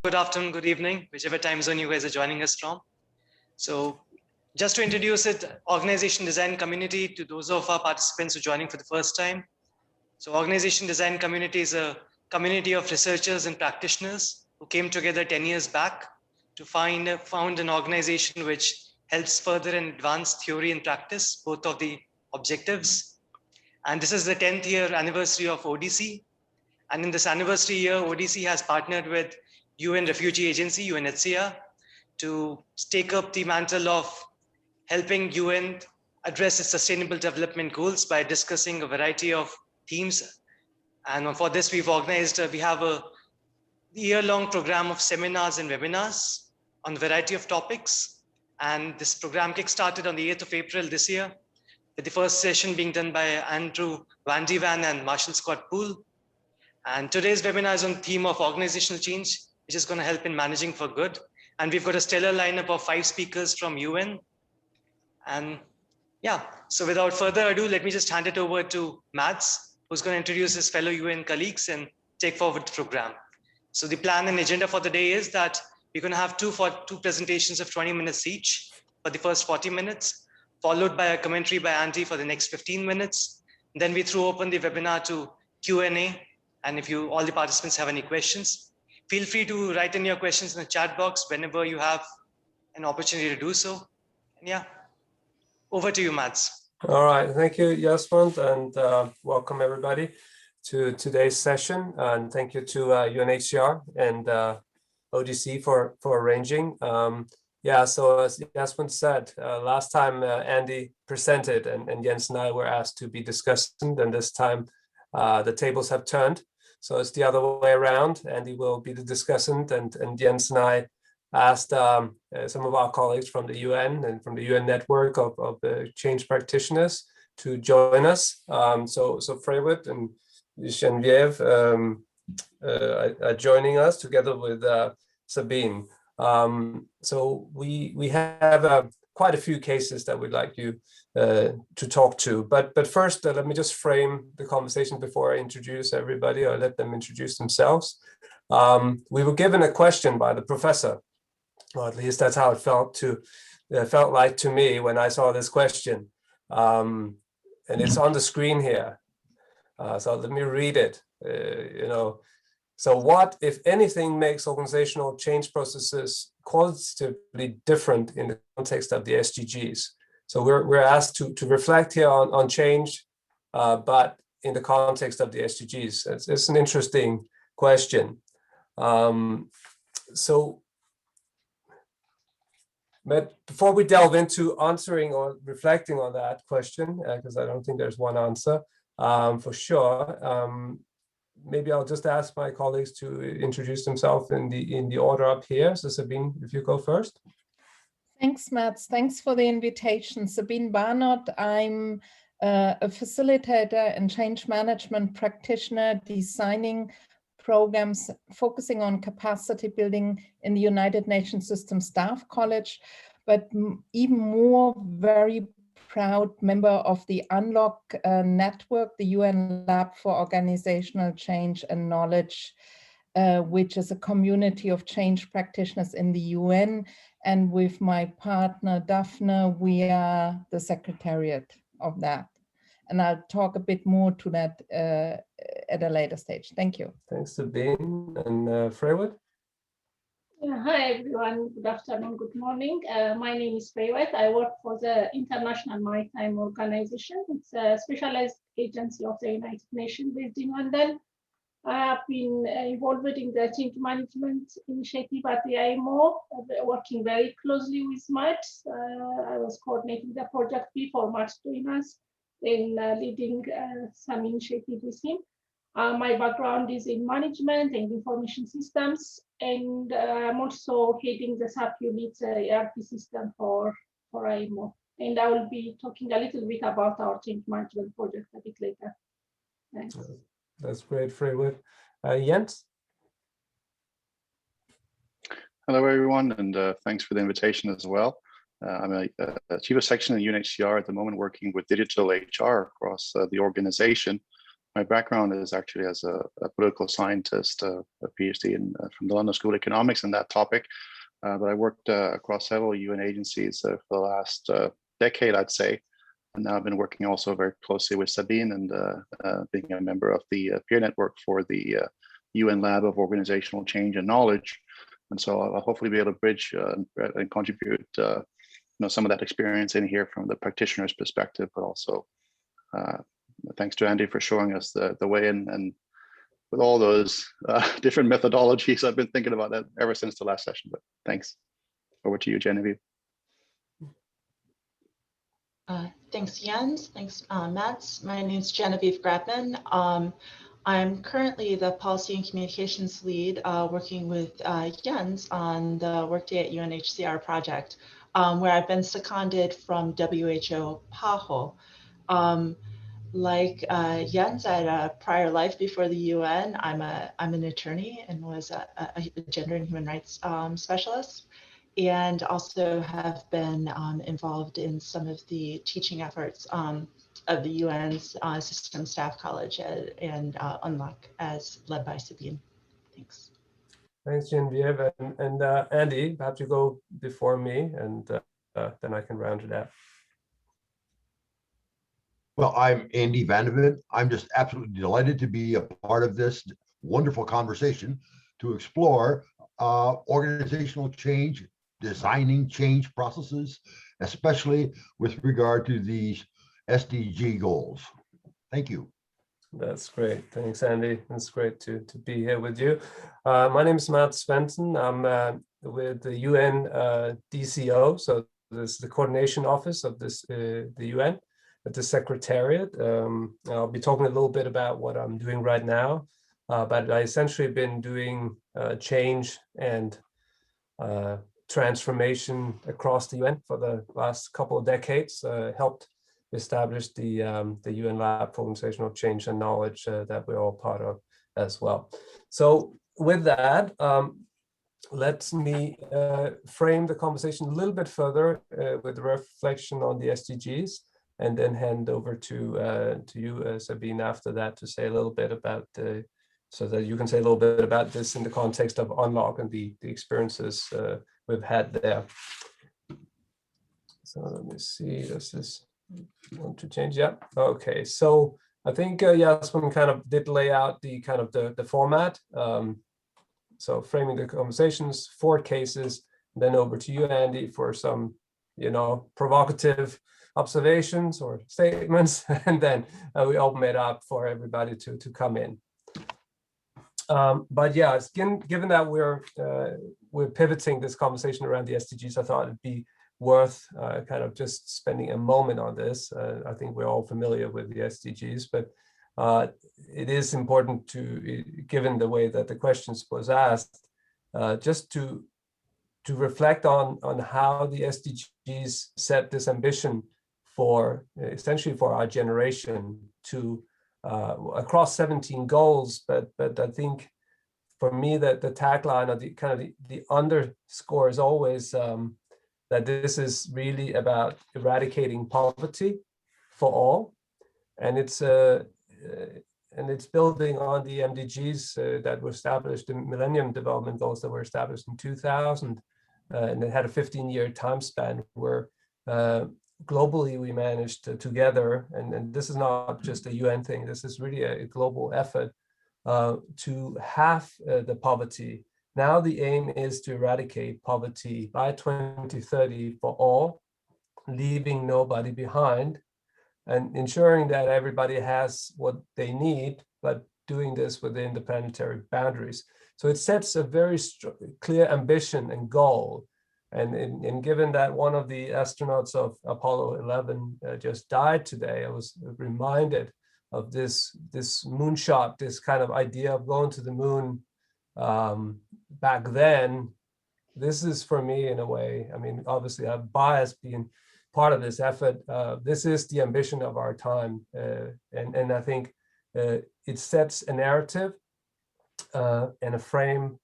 Good afternoon, good evening, whichever time zone you guys are joining us from. So just to introduce it, organization design community to those of our participants who are joining for the first time. So organization design community is a community of researchers and practitioners who came together 10 years back to found an organization which helps further and advance theory and practice, both of the objectives. And this is the 10th year anniversary of ODC. And in this anniversary year, ODC has partnered with UN Refugee Agency, UNHCR, to take up the mantle of helping UN address its sustainable development goals by discussing a variety of themes. And for this, we have a year-long program of seminars and webinars on a variety of topics. And this program kickstarted on the 8th of April this year, with the first session being done by Andy Van De Ven and Marshall Scott Poole. And today's webinar is on the theme of organizational change, which is going to help in managing for good. And we've got a stellar lineup of 5 speakers from UN. And yeah, so without further ado, let me just hand it over to Mads, who's going to introduce his fellow UN colleagues and take forward the program. So the plan and agenda for the day is that we're going to have two presentations of 20 minutes each for the first 40 minutes, followed by a commentary by Andy for the next 15 minutes. Then we throw open the webinar to Q&A. And if all the participants have any questions, feel free to write in your questions in the chat box whenever you have an opportunity to do so. And yeah, over to you, Mads. All right, thank you, Jasmine, and welcome everybody to today's session. And thank you to UNHCR and ODC for arranging. Yeah, so as Jasmine said, last time Andy presented and Jens and I were asked to be discussant, and this time the tables have turned. So it's the other way around. Andy will be the discussant, and Jens and I asked some of our colleagues from the UN and from the UN network of change practitioners to join us. So Freywit and Genevieve are joining us together with Sabine. So we have quite a few cases that we'd like you to talk to. But first, let me just frame the conversation before I introduce everybody or let them introduce themselves. We were given a question by the professor, or at least that's how it felt like to me when I saw this question. And it's on the screen here. So let me read it. So what, if anything, makes organizational change processes qualitatively different in the context of the SDGs? So we're asked to reflect here on change, but in the context of the SDGs. It's an interesting question. But before we delve into answering or reflecting on that question, because I don't think there's one answer for sure, maybe I'll just ask my colleagues to introduce themselves in the order up here. So Sabine, if you go first. Thanks, Mads. Thanks for the invitation. Sabine Barnott. I'm a facilitator and change management practitioner designing programs focusing on capacity building in the United Nations System Staff College, but even more, very proud member of the UNLOC network, the UN Lab for Organizational Change and Knowledge, which is a community of change practitioners in the UN. And with my partner, Daphne, we are the secretariat of that. and I'll talk a bit more to that at a later stage. Thank you. Thanks, Sabine. And Freywood? Yeah, hi everyone, good afternoon, good morning. My name is Freiwet. I work for the International Maritime Organization. It's a specialized agency of the United Nations based in London. I have been involved in the change management initiative at the IMO, working very closely with Matt. I was coordinating the project before Matt joined us, then leading some initiative with him. My background is in management and information systems, and I'm also heading the sub-unit ERP system for IMO. And I will be talking a little bit about our change management project a bit later. Thanks. That's great, Freywood. Jens? Hello, everyone, and thanks for the invitation as well. I'm a chief of section at UNHCR at the moment, working with digital HR across the organization. My background is actually as a political scientist, a PhD from the London School of Economics in that topic. But I worked across several UN agencies for the last decade, I'd say. And now I've been working also very closely with Sabine and being a member of the peer network for the UN Lab of Organizational Change and Knowledge. And so I'll hopefully be able to bridge and contribute some of that experience in here from the practitioner's perspective, but also thanks to Andy for showing us the way in, and with all those different methodologies, I've been thinking about that ever since the last session, but thanks. Over to you, Genevieve. Thanks, Jens. Thanks, Mats. My name is Genevieve Grabman. I'm currently the Policy and Communications Lead working with Jens on the Workday at UNHCR project, where I've been seconded from WHO PAHO. Like Jens, I had a prior life before the UN. I'm an attorney and was a gender and human rights specialist, and also have been involved in some of the teaching efforts of the UN's System Staff College and Unlock, as led by Sabine. Thanks. Thanks, Genevieve. And Andy, perhaps you go before me, and then I can round it out. Well, I'm Andy Van De Ven. I'm just absolutely delighted to be a part of this wonderful conversation to explore organizational change, designing change processes, especially with regard to these SDG goals. Thank you. That's great. Thanks, Andy. It's great to be here with you. My name is Svendsen. I'm with the UN DCO, so this is the coordination office of this the UN at the Secretariat. I'll be talking a little bit about what I'm doing right now, but I essentially been doing change and transformation across the UN for the last couple of decades, helped establish the UN Lab for Organizational Change and Knowledge that we're all part of as well. So with that, let me frame the conversation a little bit further with a reflection on the SDGs, and then hand over to you, Sabine, after that, to say a little bit about so that you can say a little bit about this in the context of Unlock and the experiences we've had there. So let me see, does this want to change? Yeah, okay. So I think Jasmine kind of did lay out the kind of the format. So framing the conversations, 4 cases, then over to you, Andy, for some, provocative observations or statements, and then we open it up for everybody to come in. But yeah, given that we're pivoting this conversation around the SDGs, I thought it'd be worth kind of just spending a moment on this. I think we're all familiar with the SDGs, but it is important to, given the way that the questions was asked, just to reflect on how the SDGs set this ambition for essentially for our generation to across 17 goals, but I think for me that the tagline or the underscore is always that this is really about eradicating poverty for all, and it's building on the MDGs that were established, the Millennium Development Goals that were established in 2000, and it had a 15-year time span where globally we managed together, and this is not just a UN thing, this is really a global effort to halve the poverty. Now the aim is to eradicate poverty by 2030 for all, leaving nobody behind, and ensuring that everybody has what they need, but doing this within the planetary boundaries. So it sets a very clear ambition and goal. And given that one of the astronauts of Apollo 11 just died today, I was reminded of this moonshot, this kind of idea of going to the moon back then. This is for me, in a way, I mean, obviously I'm biased being part of this effort. This is the ambition of our time. And I think it sets a narrative and a frame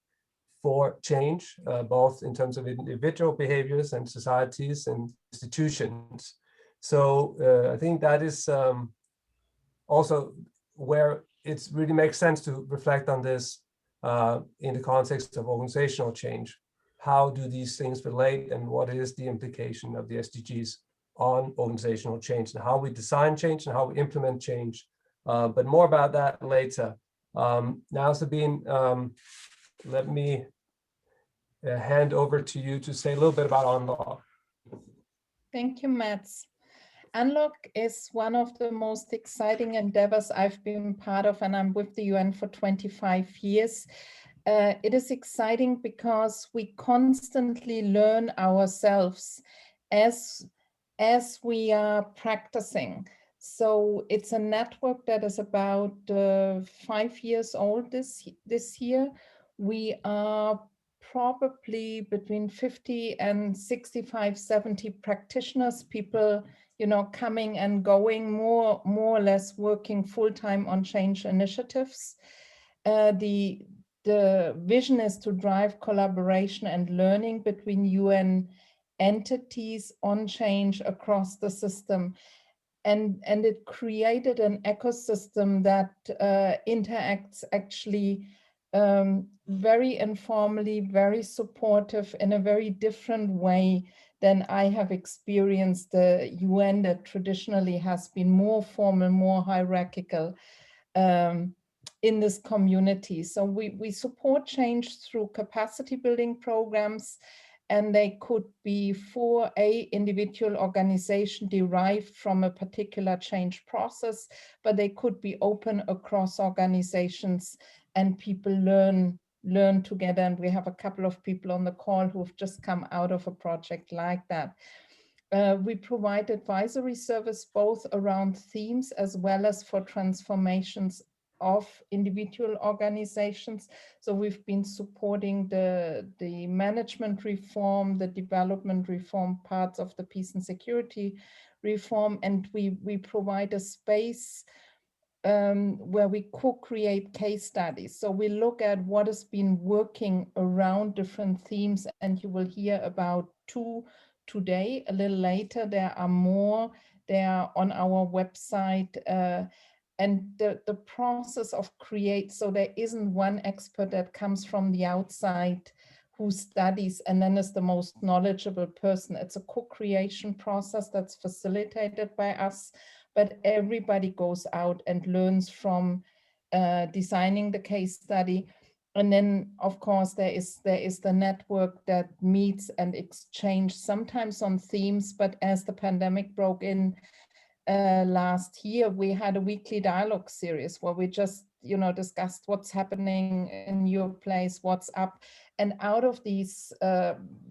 for change, both in terms of individual behaviors and societies and institutions. So I think that is also where it really makes sense to reflect on this in the context of organizational change. How do these things relate, and what is the implication of the SDGs on organizational change, and how we design change and how we implement change? But more about that later. Now, Sabine, let me hand over to you to say a little bit about Unlock. Thank you, Mats. Unlock is one of the most exciting endeavors I've been part of, and I'm with the UN for 25 years. It is exciting because we constantly learn ourselves as we are practicing. So it's a network that is about 5 years old this year. We are probably between 50 and 65, 70 practitioners, people, you know, coming and going, more or less working full-time on change initiatives. The vision is to drive collaboration and learning between UN entities on change across the system. And it created an ecosystem that interacts actually very informally, very supportive in a very different way than I have experienced the UN, that traditionally has been more formal, more hierarchical in this community. So we support change through capacity building programs, and they could be for an individual organization derived from a particular change process, but they could be open across organizations, and people learn together. And we have a couple of people on the call who have just come out of a project like that. We provide advisory service both around themes as well as for transformations of individual organizations. So we've been supporting the management reform, the development reform parts of the peace and security reform, and we provide a space where we co-create case studies. So we look at what has been working around different themes, and you will hear about 2 today. A little later, there are more. They are on our website. And the process of so there isn't one expert that comes from the outside who studies and then is the most knowledgeable person. It's a co-creation process that's facilitated by us, but everybody goes out and learns from designing the case study. And then, of course, there is the network that meets and exchange, sometimes on themes, but as the pandemic broke in last year, we had a weekly dialogue series where we just, you know, discussed what's happening in your place, what's up. And out of these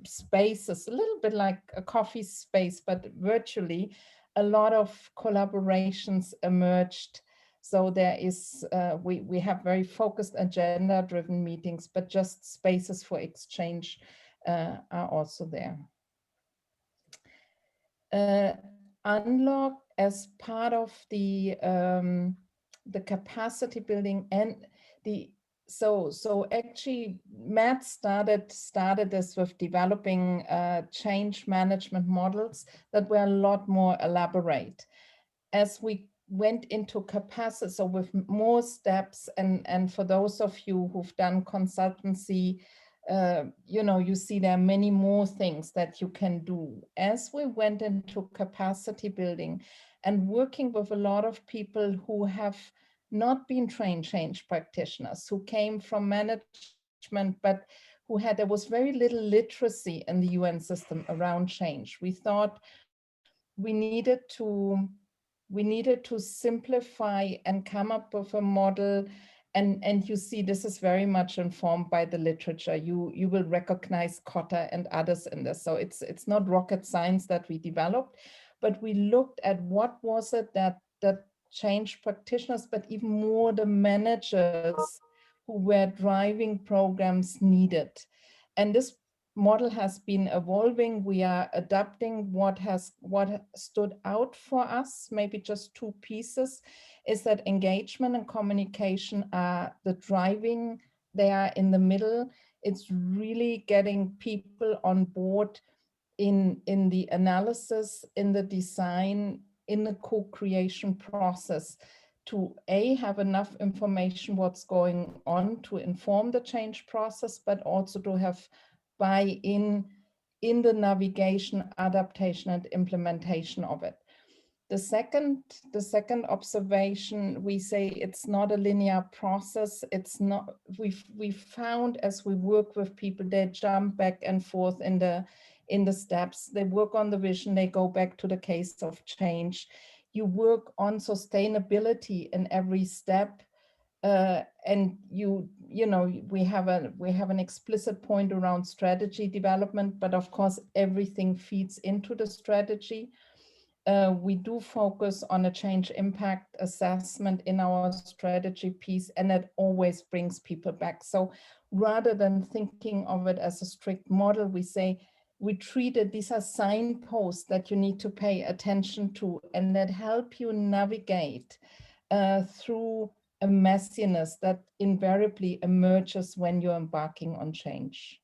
spaces, a little bit like a coffee space, but virtually, a lot of collaborations emerged. So there is, we have very focused agenda-driven meetings, but just spaces for exchange are also there. Unlock, as part of the capacity building and so actually Matt started this with developing change management models that were a lot more elaborate. As we went into capacity, so with more steps, and for those of you who've done consultancy you know, you see there are many more things that you can do. As we went into capacity building and working with a lot of people who have not been trained change practitioners, who came from management, but there was very little literacy in the UN system around change. We thought we needed to simplify and come up with a model. And you see, this is very much informed by the literature. You will recognize Cotter and others in this. So it's not rocket science that we developed, but we looked at what was it that change practitioners, but even more the managers who were driving programs needed. And this model has been evolving. We are adapting what stood out for us. Maybe just two pieces is that engagement and communication are the driving. They are in the middle. It's really getting people on board in the analysis, in the design, in the co-creation process to have enough information what's going on to inform the change process, but also to have buy-in in the navigation, adaptation, and implementation of it. The second observation, we say it's not a linear process. It's not. We found as we work with people, they jump back and forth in the steps. They work on the vision. They go back to the case of change. You work on sustainability in every step. And you know, we have an explicit point around strategy development, but of course everything feeds into the strategy. We do focus on a change impact assessment in our strategy piece, and that always brings people back. So rather than thinking of it as a strict model, we say we treat it, these are signposts that you need to pay attention to and that help you navigate through a messiness that invariably emerges when you're embarking on change.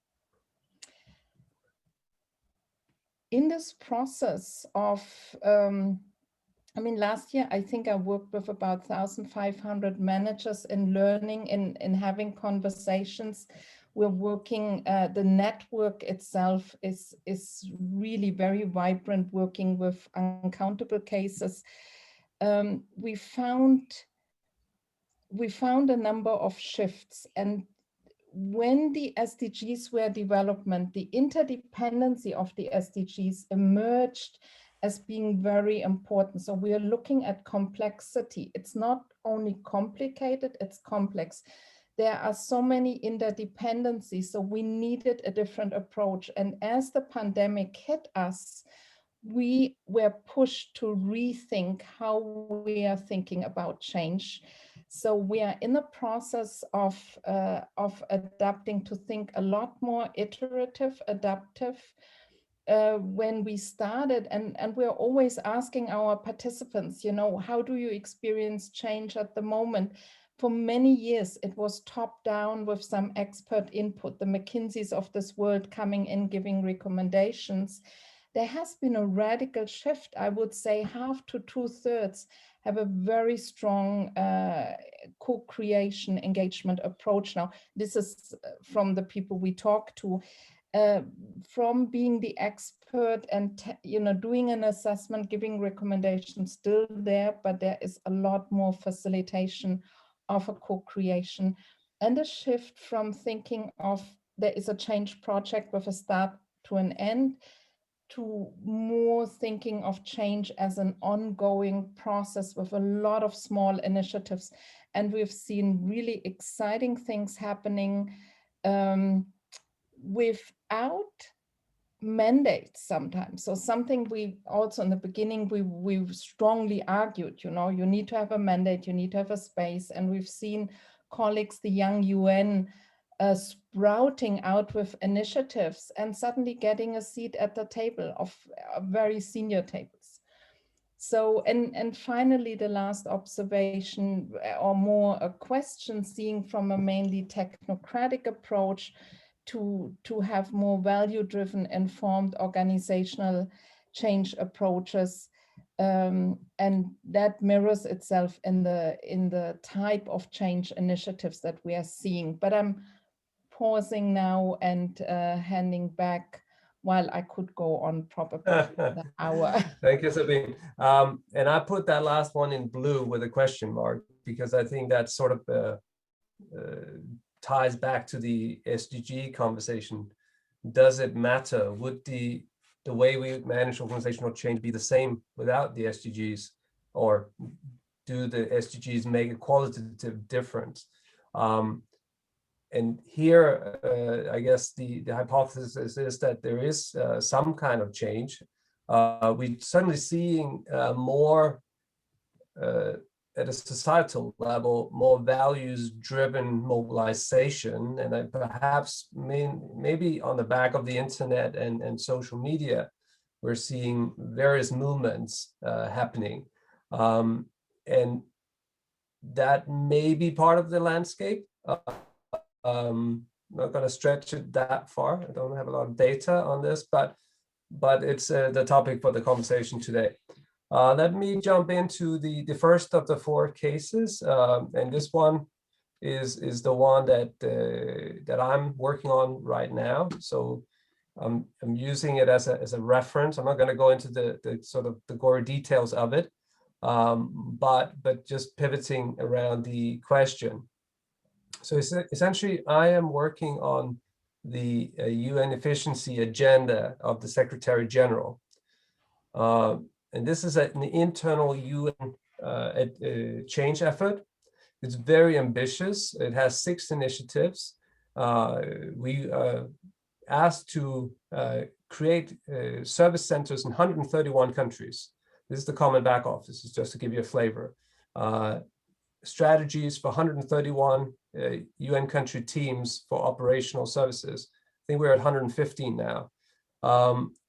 In this process of, I mean, last year, I think I worked with about 1,500 managers in learning, in having conversations. We're working, the network itself is really very vibrant, working with uncountable cases. We found a number of shifts, and when the SDGs were development, the interdependency of the SDGs emerged as being very important. So we are looking at complexity. It's not only complicated, it's complex. There are so many interdependencies, so we needed a different approach. And as the pandemic hit us, we were pushed to rethink how we are thinking about change. So we are in the process of adapting to think a lot more iterative, adaptive. When we started, and we're always asking our participants, you know, how do you experience change at the moment? For many years, it was top down with some expert input, the McKinseys of this world coming in, giving recommendations. There has been a radical shift. I would say 1/2 to 2/3 have a very strong co-creation engagement approach now. This is from the people we talk to, from being the expert and you know, doing an assessment, giving recommendations, still there, but there is a lot more facilitation of a co-creation and a shift from thinking of there is a change project with a start to an end, to more thinking of change as an ongoing process with a lot of small initiatives. And we've seen really exciting things happening without mandates sometimes. So something we also in the beginning, we strongly argued, you know, you need to have a mandate, you need to have a space. And we've seen colleagues, the young UN, sprouting out with initiatives and suddenly getting a seat at the table of very senior tables. So, and finally, the last observation, or more a question, seeing from a mainly technocratic approach to have more value-driven, informed organizational change approaches. And that mirrors itself in the type of change initiatives that we are seeing. But I'm pausing now and handing back while I could go on probably an hour. Thank you, Sabine. And I put that last one in blue with a question mark, because I think that sort of ties back to the SDG conversation. Does it matter? Would the way we manage organizational change be the same without the SDGs, or do the SDGs make a qualitative difference? And here, I guess the hypothesis is that there is some kind of change. We're certainly seeing more at a societal level, more values-driven mobilization, and perhaps maybe on the back of the internet and social media, we're seeing various movements happening, and that may be part of the landscape. I'm not going to stretch it that far. I don't have a lot of data on this, but it's the topic for the conversation today. Let me jump into the first of the four cases, and this one is the one that I'm working on right now. So I'm using it as a reference. I'm not going to go into the sort of the gory details of it, but just pivoting around the question. So essentially, I am working on the UN efficiency agenda of the Secretary General. And this is an internal UN change effort. It's very ambitious. It has 6 initiatives. We asked to create service centers in 131 countries. This is the common back office. This is just to give you a flavor. Strategies for 131 UN country teams for operational services. I think we're at 115 now.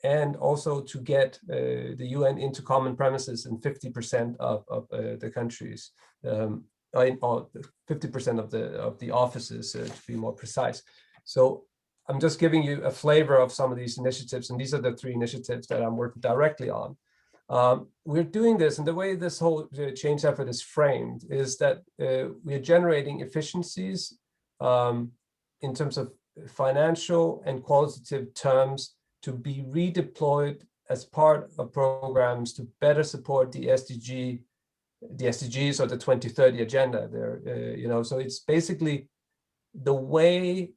And also to get the UN into common premises in 50% of the countries, or 50% of the offices, to be more precise. So I'm just giving you a flavor of some of these initiatives, and these are the 3 initiatives that I'm working directly on. We're doing this, and the way this whole change effort is framed is that we're generating efficiencies in terms of financial and qualitative terms to be redeployed as part of programs to better support the SDGs or the 2030 agenda. There, so it's basically the way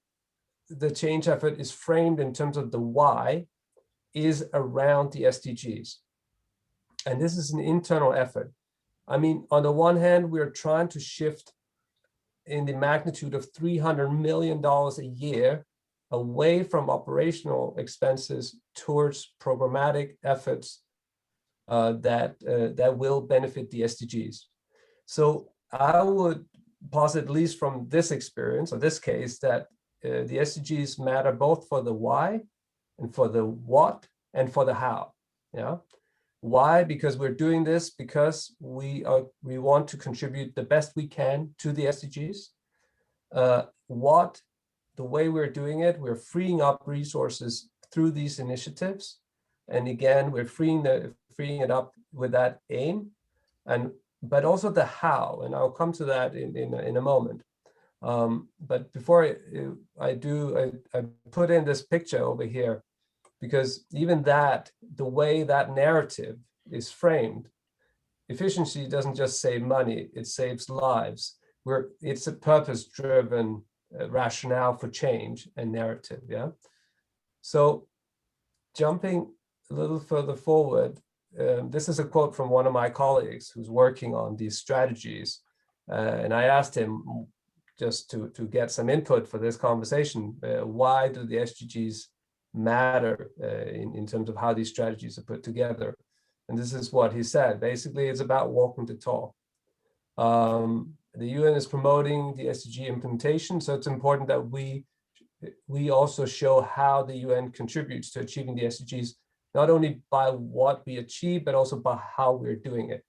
the change effort is framed in terms of the why is around the SDGs. And this is an internal effort. I mean, on the one hand, we're trying to shift in the magnitude of $300 million a year away from operational expenses towards programmatic efforts that will benefit the SDGs. So I would posit, at least from this experience or this case, that the SDGs matter both for the why and for the what and for the how. Yeah. Why? Because we're doing this because we want to contribute the best we can to the SDGs. What? The way we're doing it, we're freeing up resources through these initiatives, and again, we're freeing it up with that aim, but also the how, and I'll come to that in a moment. But before I put in this picture over here, because even that, the way that narrative is framed, efficiency doesn't just save money, it saves lives. It's a purpose-driven rationale for change and narrative, yeah? So jumping a little further forward, this is a quote from one of my colleagues who's working on these strategies. And I asked him, just to get some input for this conversation, why do the SDGs matter in terms of how these strategies are put together? And this is what he said. Basically, it's about walking the talk. The UN is promoting the SDG implementation, so it's important that we also show how the UN contributes to achieving the SDGs, not only by what we achieve, but also by how we're doing it.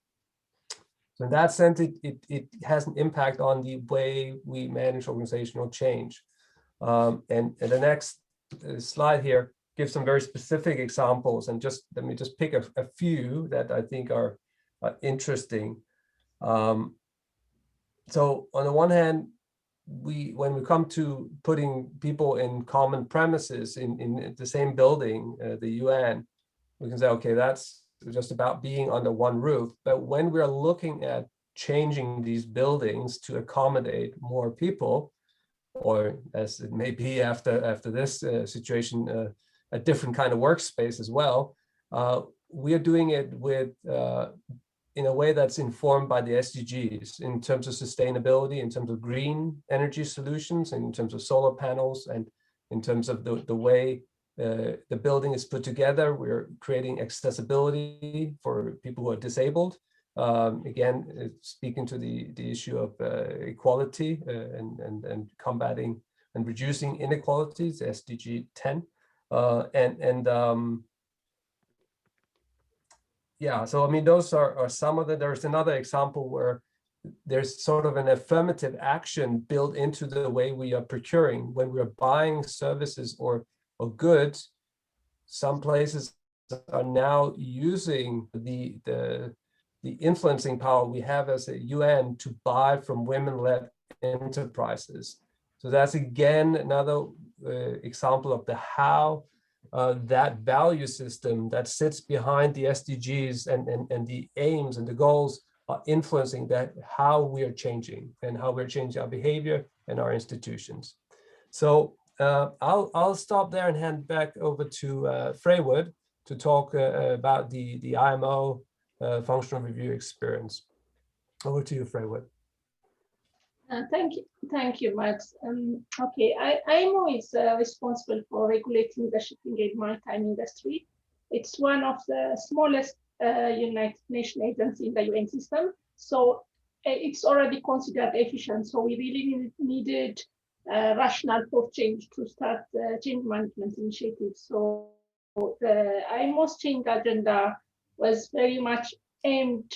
So in that sense, it has an impact on the way we manage organizational change. And the next slide here gives some very specific examples, and let me just pick a few that I think are interesting. So on the one hand, when we come to putting people in common premises in the same building, the UN, we can say, okay, that's just about being under one roof. But when we're looking at changing these buildings to accommodate more people, or as it may be after this situation, a different kind of workspace as well, we are doing it with in a way that's informed by the SDGs in terms of sustainability, in terms of green energy solutions, in terms of solar panels, and in terms of the way the building is put together. We're creating accessibility for people who are disabled. Again, speaking to the issue of equality and combating and reducing inequalities, SDG 10. Yeah, so I mean, those are some of them. There's another example where there's sort of an affirmative action built into the way we are procuring. When we are buying services or goods, some places are now using the influencing power we have as a UN to buy from women-led enterprises. So that's again another example of the how that value system that sits behind the SDGs and the aims and the goals are influencing that how we are changing and how we're changing our behavior and our institutions. So I'll stop there and hand back over to Freywood to talk about the IMO functional review experience. Over to you, Freywood. Thank you, Max. Okay, IMO is responsible for regulating the shipping and maritime industry. It's one of the smallest United Nations agency in the UN system, so it's already considered efficient. So we really needed rationale for change to start the change management initiative. So the IMO's change agenda was very much aimed,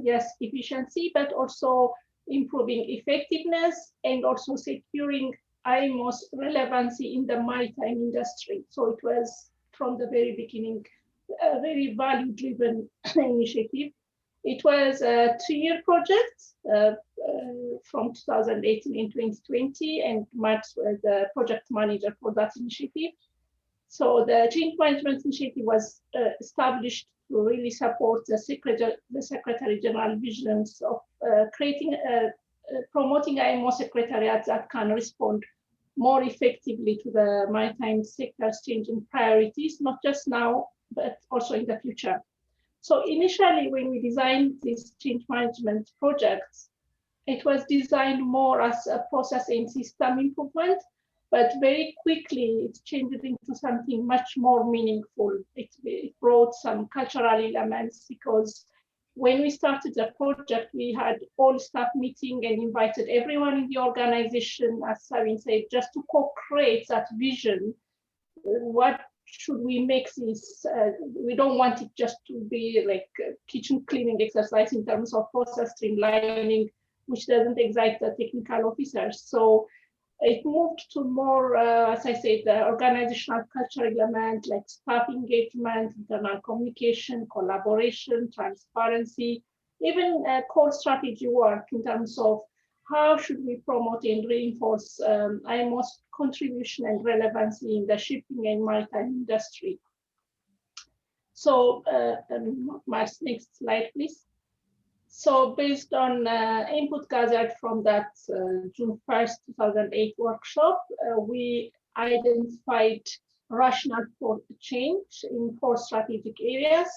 yes, efficiency, but also improving effectiveness and also securing IMO's relevancy in the maritime industry. So it was from the very beginning a very value-driven initiative. It was a 2-year project from 2018 and 2020, and Max was the project manager for that initiative. So the change management initiative was established to really support the Secretary General visions of promoting IMO secretariats that can respond more effectively to the maritime sector's changing priorities, not just now, but also in the future. So initially, when we designed these change management projects, it was designed more as a process and system improvement, but very quickly it changed into something much more meaningful. It brought some cultural elements, because when we started the project, we had all staff meeting and invited everyone in the organization, as Sabine said, just to co-create that vision. What should we make this? We don't want it just to be like a kitchen cleaning exercise in terms of process streamlining, which doesn't excite the technical officers. So it moved to more, as I said, the organizational culture element, like staff engagement, internal communication, collaboration, transparency, even core strategy work in terms of how should we promote and reinforce IMO's contribution and relevancy in the shipping and maritime industry. So, Mars, next slide, please. So based on input gathered from that June 1st, 2008 workshop, we identified rationale for change in 4 strategic areas.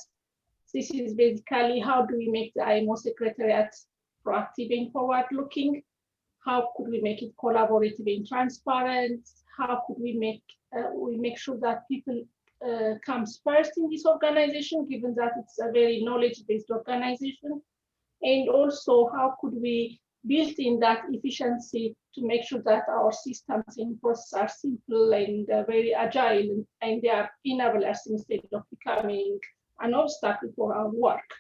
This is basically how do we make the IMO Secretariat proactive and forward-looking? How could we make it collaborative and transparent? How could we make sure that people comes first in this organization, given that it's a very knowledge-based organization? And also, how could we build in that efficiency to make sure that our systems and processes are simple and very agile, and they are enablers instead of becoming an obstacle for our work?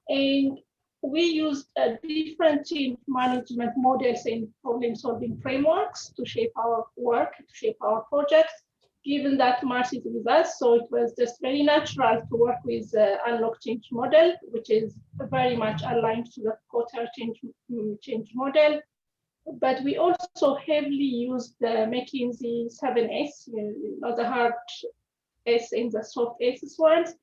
And we used different change management models and problem-solving frameworks to shape our work, to shape our projects, given that Mars is with us. So it was just very natural to work with the unlock change model, which is very much aligned to the quarter change model. but we also heavily used the McKinsey 7S, the hard S and the soft S ones.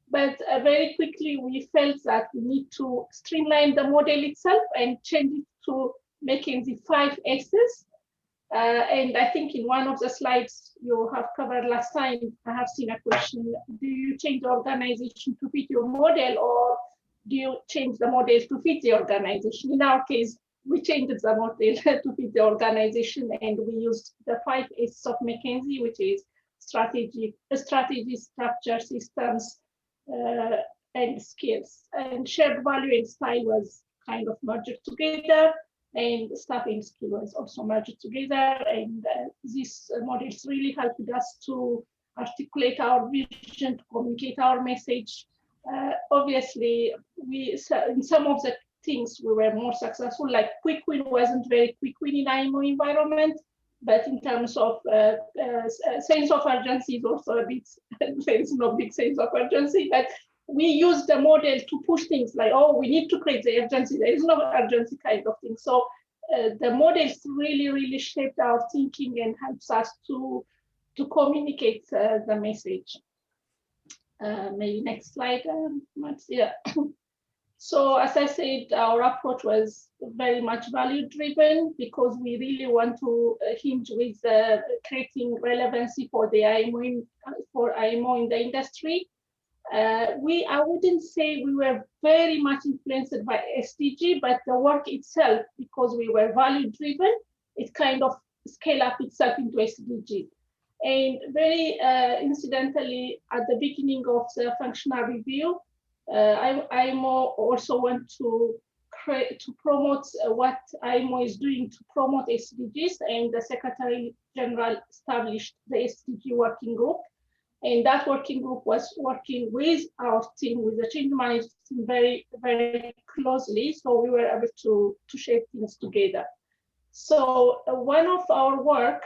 But very quickly, we felt that we need to streamline the model itself and change it to McKinsey 5 S's. And I think in one of the slides you have covered last time, I have seen a question, do you change the organization to fit your model, or do you change the model to fit the organization? In our case, we changed the model to fit the organization, and we used the 5 S's of McKinsey, which is strategy, structure, systems, and skills. And shared value and style was kind of merged together, and staff and skill was also merged together. And these models really helped us to articulate our vision, to communicate our message. Obviously, in some of the things we were more successful, like quick win wasn't very quick win in IMO environment, but in terms of sense of urgency is also a bit, there is no big sense of urgency, but we use the model to push things like, oh, we need to create the urgency. There is no urgency kind of thing. So the models really, really shaped our thinking and helps us to communicate the message. Maybe next slide, yeah. So as I said, our approach was very much value driven, because we really want to hinge with creating relevancy for the IMO in the industry. I wouldn't say we were very much influenced by SDG, but the work itself, because we were value driven, it kind of scaled up itself into SDG. And very incidentally, at the beginning of the functional review, IMO also want to promote what IMO is doing to promote SDGs, and the Secretary General established the SDG working group. And that working group was working with our team, with the change management team, very, very closely. So we were able to shape things together. So one of our work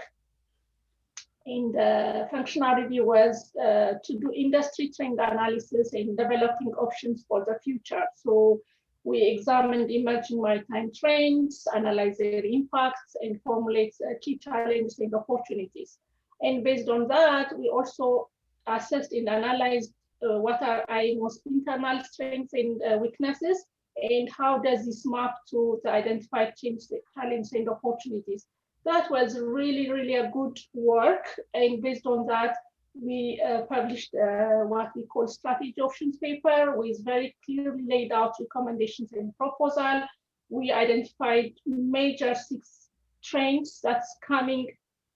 in the functional review was to do industry trend analysis and developing options for the future. So we examined emerging maritime trends, analyzed their impacts, and formulate key challenges and opportunities. And based on that, we also assessed and analyzed what are IMO's internal strengths and weaknesses, and how does this map to the identified challenges and opportunities. That was really, really a good work. And based on that, we published what we call strategy options paper, with very clearly laid out recommendations and proposal. We identified major 6 trends that's coming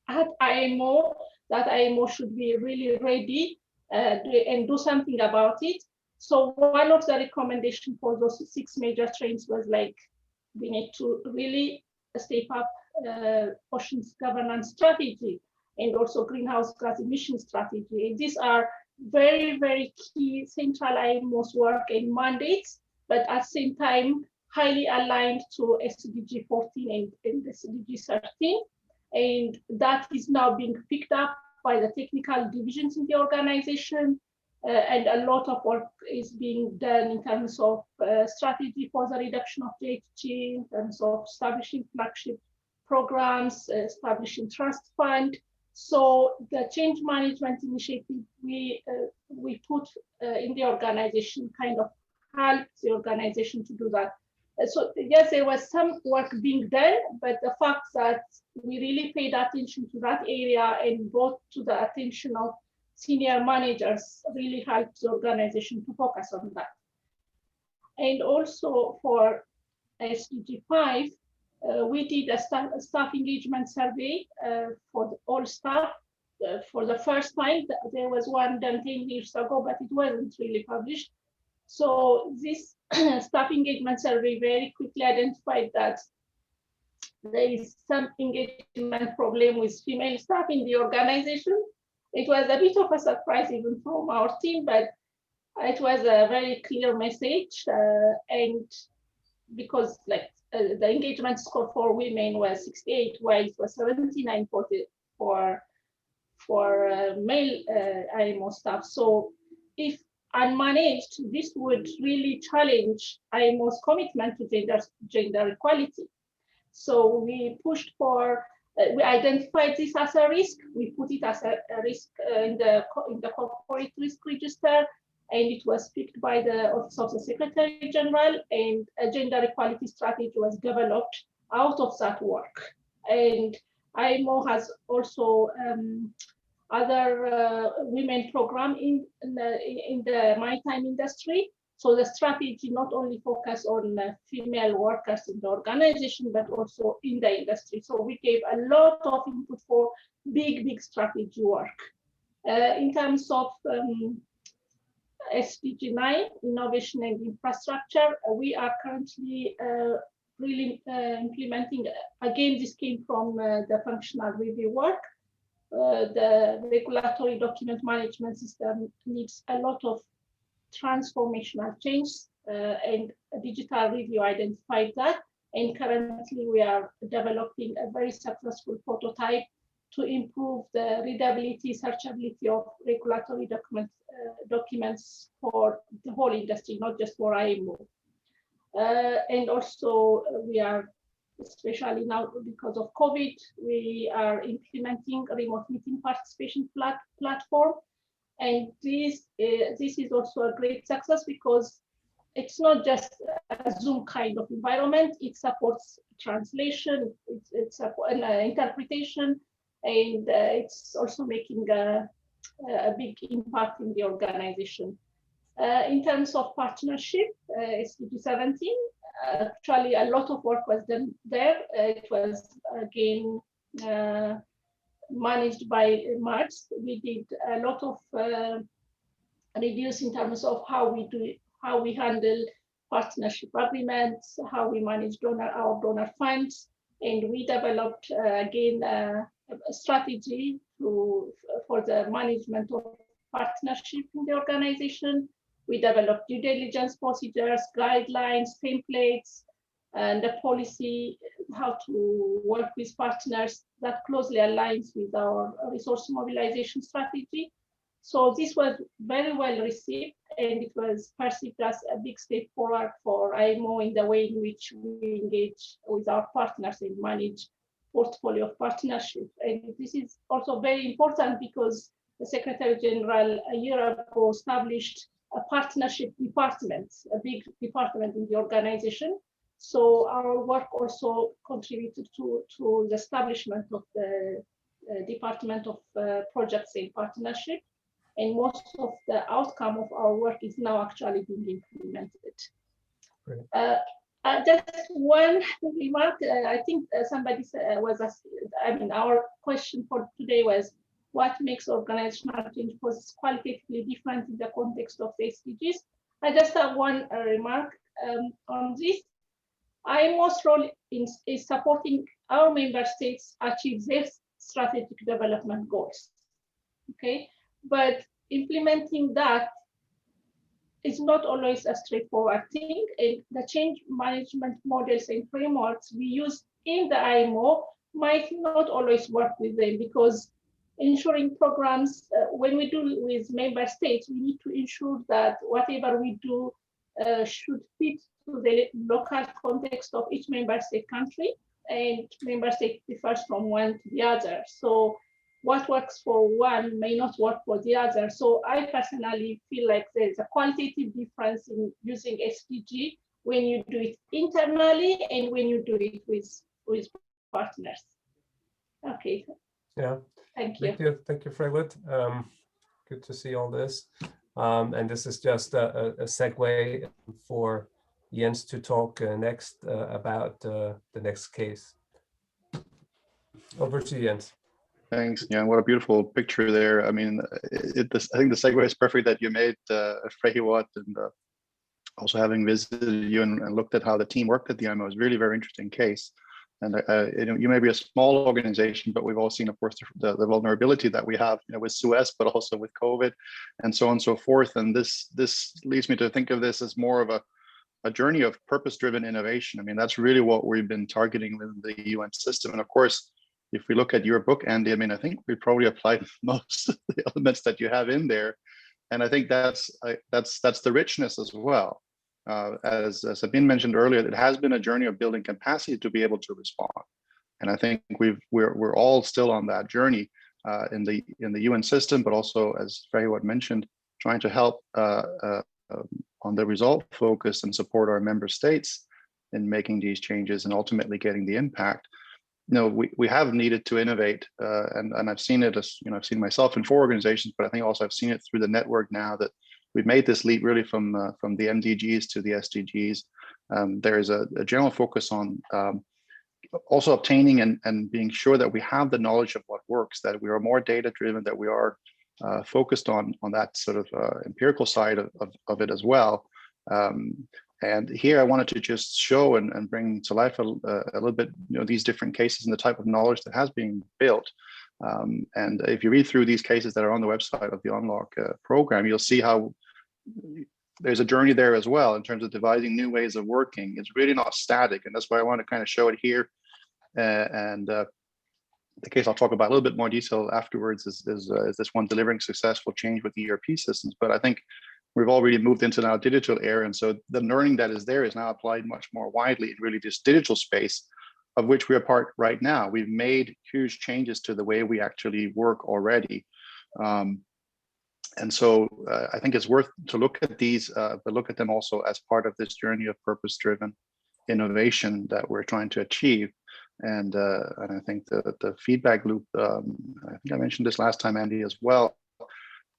at IMO, that IMO should be really ready and do something about it. So one of the recommendations for those 6 major trends was like, we need to really step up oceans governance strategy, and also greenhouse gas emission strategy. And these are very, very key central IMO's work and mandates, but at the same time, highly aligned to SDG 14 and SDG 13. And that is now being picked up by the technical divisions in the organization. And a lot of work is being done in terms of strategy for the reduction of GHG, in terms of establishing flagship programs, establishing trust fund. So the change management initiative we put in the organization kind of helped the organization to do that. So yes, there was some work being done, but the fact that we really paid attention to that area and brought to the attention of senior managers really helped the organization to focus on that. And also for SDG 5, we did a staff engagement survey for all staff. For the first time, there was one done 10 years ago, but it wasn't really published. So this staff engagement survey very quickly identified that there is some engagement problem with female staff in the organization. It was a bit of a surprise even from our team, but it was a very clear message. And because like the engagement score for women was 68, while it was 79 for male IMO staff. So if unmanaged, this would really challenge IMO's commitment to gender equality. So we pushed for, we identified this as a risk. We put it as a risk in the corporate risk register, and it was picked by the Office of the Secretary General, and a gender equality strategy was developed out of that work. And IMO has also other women program in the maritime industry. So the strategy not only focus on female workers in the organization, but also in the industry. So we gave a lot of input for big strategy work. In terms of SDG 9, innovation and infrastructure, we are currently really implementing, again, this came from the functional review work. The regulatory document management system needs a lot of transformational change, and digital review identified that. And currently we are developing a very successful prototype to improve the readability, searchability of regulatory documents for the whole industry, not just for IMO. And also we are, especially now because of COVID, we are implementing a remote meeting participation platform. And this is also a great success because it's not just a Zoom kind of environment. It supports translation, it's an interpretation, and it's also making a big impact in the organization. In terms of partnership, SDG 17, actually a lot of work was done there. It was again managed by Mars. We did a lot of reviews in terms of how we handle partnership agreements, how we manage our donor funds, and we developed again a strategy for the management of partnership in the organization. We developed due diligence procedures, guidelines, templates, and a policy how to work with partners that closely aligns with our resource mobilization strategy. So this was very well received, and it was perceived as a big step forward for IMO in the way in which we engage with our partners and manage portfolio of partnership. And this is also very important because the Secretary General a year ago established a partnership department, a big department in the organization. So our work also contributed to the establishment of the Department of Projects and Partnership. And most of the outcome of our work is now actually being implemented. Just one remark, I think somebody was asking, I mean, our question for today was, what makes organizational change process qualitatively different in the context of the SDGs? I just have one remark on this. IMO's role is supporting our member states achieve their strategic development goals. Okay, but implementing that is not always a straightforward thing, and the change management models and frameworks we use in the IMO might not always work with them, because ensuring programs, when we do with member states, we need to ensure that whatever we do should fit to the local context of each member state country, and member state differs from one to the other. So what works for one may not work for the other. So I personally feel like there's a qualitative difference in using SDG when you do it internally and when you do it with partners. Okay. Yeah. Thank you. Thank you, Freywit. Good to see all this. And this is just a segue for Jens to talk next about the next case. Over to you, Jens. Thanks. Yeah, what a beautiful picture there. I mean, I think the segue is perfect that you made, Freywit, and also having visited you and looked at how the team worked at the IMO is really very interesting case. And you may be a small organization, but we've all seen, of course, the vulnerability that we have, with Suez, but also with COVID, and so on and so forth. And this leads me to think of this as more of a journey of purpose-driven innovation. I mean, that's really what we've been targeting with the UN system. And of course, if we look at your book, Andy, I mean, I think we probably applied most of the elements that you have in there, and I think that's the richness as well. as Sabine mentioned earlier, it has been a journey of building capacity to be able to respond. And I think we're all still on that journey in the UN system, but also, as Freiwat mentioned, trying to help on the result focus and support our member states in making these changes and ultimately getting the impact. You know, we have needed to innovate, and I've seen it as, you know, I've seen myself in 4 organizations, but I think also I've seen it through the network now that we've made this leap really from the MDGs to the SDGs. There is a general focus on also obtaining and being sure that we have the knowledge of what works, that we are more data driven, that we are focused on that sort of empirical side of it as well. And here I wanted to just show and bring to life a little bit, you know, these different cases and the type of knowledge that has been built. And if you read through these cases that are on the website of the Unlock program, you'll see how there's a journey there as well in terms of devising new ways of working. It's really not static, and that's why I want to kind of show it here. The case I'll talk about a little bit more detail afterwards is this one, delivering successful change with ERP systems. But I think we've already moved into now digital era, and so the learning that is there is now applied much more widely in really this digital space, of which we are part right now. We've made huge changes to the way we actually work already. And so I think it's worth to look at these, but look at them also as part of this journey of purpose-driven innovation that we're trying to achieve. And I think the feedback loop, I think I mentioned this last time, Andy, as well.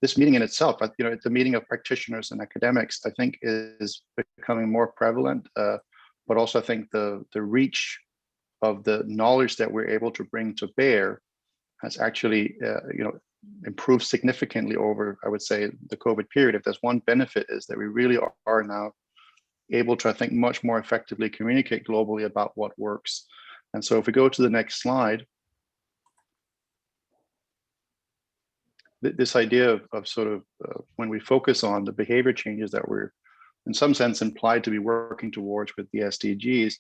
This meeting in itself, you know, the meeting of practitioners and academics, I think is becoming more prevalent, but also I think the reach of the knowledge that we're able to bring to bear has actually, you know, improved significantly over, I would say, the COVID period. If there's one benefit, is that we really are now able to, I think, much more effectively communicate globally about what works. And so if we go to the next slide, this idea of sort of when we focus on the behavior changes that we're in some sense implied to be working towards with the SDGs,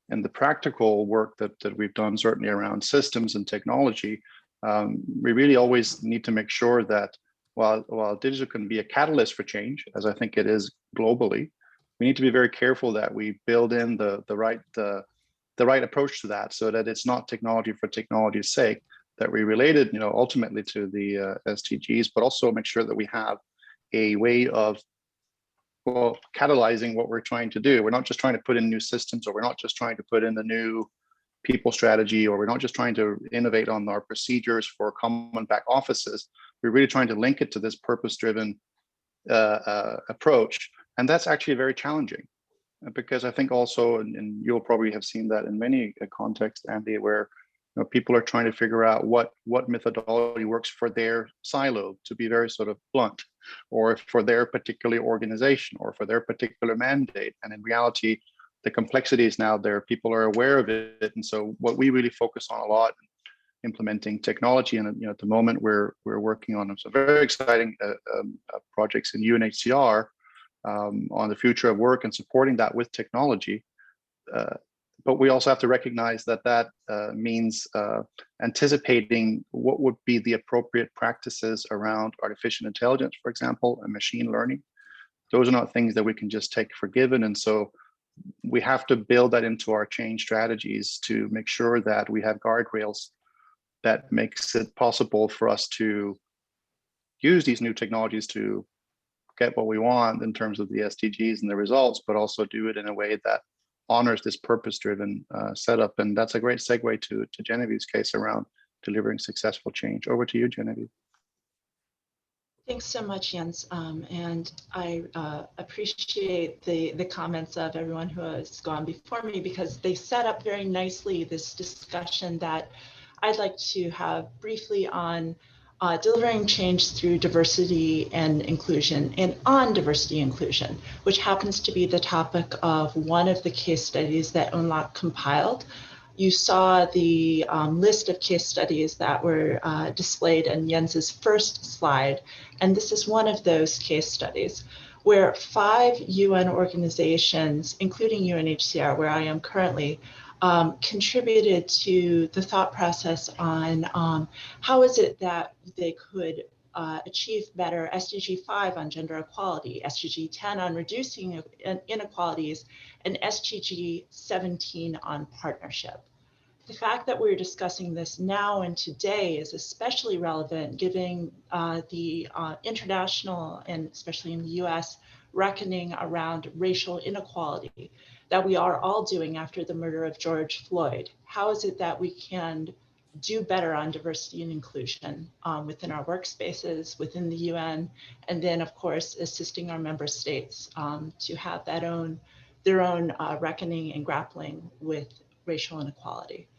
and the practical work that we've done certainly around systems and technology, we really always need to make sure that while digital can be a catalyst for change, as I think it is globally, we need to be very careful that we build in the right approach to that, so that it's not technology for technology's sake, that we related, you know, ultimately to the SDGs, but also make sure that we have a way of, well, catalyzing what we're trying to do. We're not just trying to put in new systems, or we're not just trying to put in the new people strategy, or we're not just trying to innovate on our procedures for common back offices. We're really trying to link it to this purpose-driven approach. And that's actually very challenging, because I think also, and you'll probably have seen that in many contexts, Andy, where, you know, people are trying to figure out what methodology works for their silo, to be very sort of blunt, or for their particular organization, or for their particular mandate. And in reality, the complexity is now there. People are aware of it. And so what we really focus on a lot, implementing technology, and, you know, at the moment we're working on some very exciting projects in UNHCR on the future of work and supporting that with technology. But we also have to recognize that means anticipating what would be the appropriate practices around artificial intelligence, for example, and machine learning. Those are not things that we can just take for given. And so we have to build that into our change strategies to make sure that we have guardrails that makes it possible for us to use these new technologies to get what we want in terms of the SDGs and the results, but also do it in a way that honors this purpose-driven setup. And that's a great segue to Genevieve's case around delivering successful change. Over to you, Genevieve. Thanks so much, Jens. And I appreciate the comments of everyone who has gone before me, because they set up very nicely this discussion that I'd like to have briefly on delivering change through diversity and inclusion, and on diversity inclusion, which happens to be the topic of one of the case studies that Unlock compiled. You saw the list of case studies that were displayed in Jens's first slide, and this is one of those case studies where 5 UN organizations, including UNHCR, where I am currently, contributed to the thought process on how is it that they could achieve better, SDG 5 on gender equality, SDG 10 on reducing inequalities, and SDG 17 on partnership. The fact that we're discussing this now and today is especially relevant given the international and especially in the US reckoning around racial inequality that we are all doing after the murder of George Floyd. How is it that we can do better on diversity and inclusion within our workspaces, within the UN, and then of course assisting our member states to have their own reckoning and grappling with racial inequality.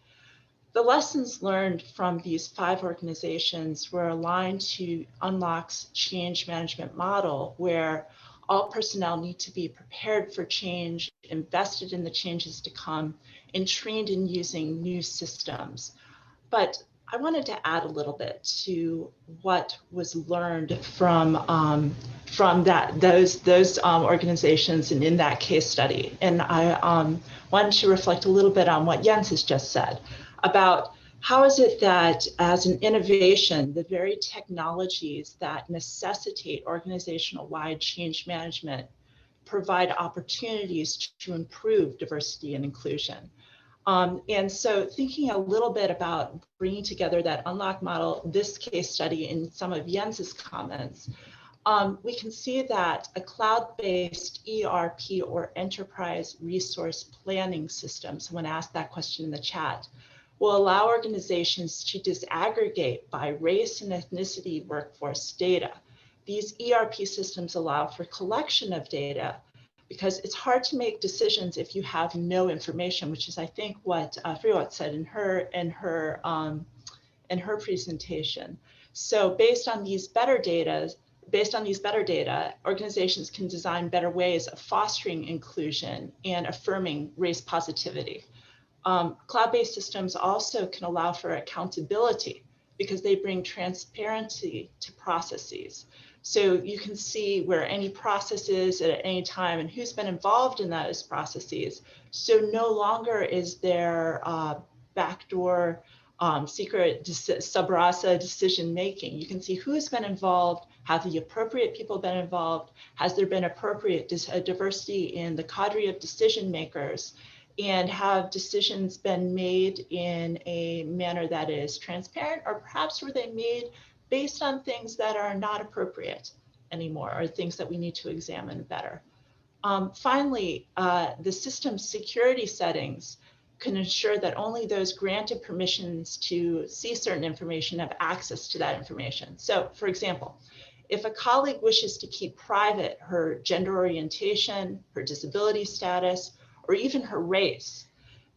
The lessons learned from these 5 organizations were aligned to UNLOCK's change management model, where all personnel need to be prepared for change, invested in the changes to come, and trained in using new systems. But I wanted to add a little bit to what was learned from those organizations and in that case study. And I wanted to reflect a little bit on what Jens has just said about how is it that as an innovation, the very technologies that necessitate organizational-wide change management provide opportunities to improve diversity and inclusion. And so thinking a little bit about bringing together that UNLOCK model, this case study in some of Jens's comments, we can see that a cloud-based ERP or enterprise resource planning system, someone asked that question in the chat, will allow organizations to disaggregate by race and ethnicity workforce data. These ERP systems allow for collection of data because it's hard to make decisions if you have no information, which is, I think, what Friot said in her presentation. So based on these better data, organizations can design better ways of fostering inclusion and affirming race positivity. Cloud-based systems also can allow for accountability because they bring transparency to processes. So you can see where any process is at any time and who's been involved in those processes. So no longer is there backdoor secret sub rasa decision making. You can see who's been involved, have the appropriate people been involved, has there been appropriate diversity in the cadre of decision makers, and have decisions been made in a manner that is transparent, or perhaps were they made based on things that are not appropriate anymore, or things that we need to examine better. Finally, the system's security settings can ensure that only those granted permissions to see certain information have access to that information. So for example, if a colleague wishes to keep private her gender orientation, her disability status, or even her race,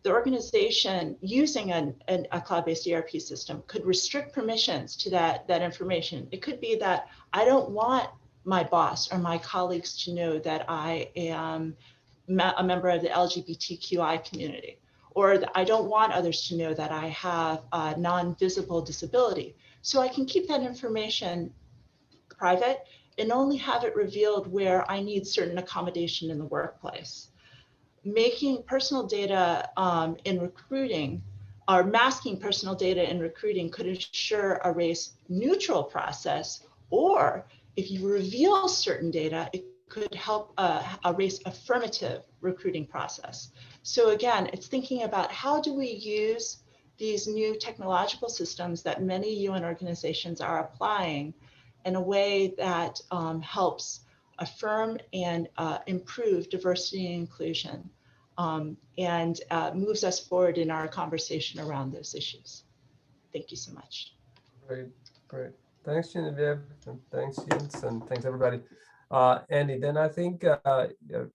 the organization using a cloud-based ERP system could restrict permissions to that information. It could be that I don't want my boss or my colleagues to know that I am a member of the LGBTQI community, or that I don't want others to know that I have a non-visible disability. So I can keep that information private and only have it revealed where I need certain accommodation in the workplace. Making personal data in recruiting, or masking personal data in recruiting, could ensure a race neutral process, or if you reveal certain data, it could help a race affirmative recruiting process. So again, it's thinking about how do we use these new technological systems that many UN organizations are applying in a way that helps affirm and improve diversity and inclusion, and moves us forward in our conversation around those issues. Thank you so much. Great, great. Thanks, Genevieve, and thanks, Jens, and thanks, everybody. Andy, then I think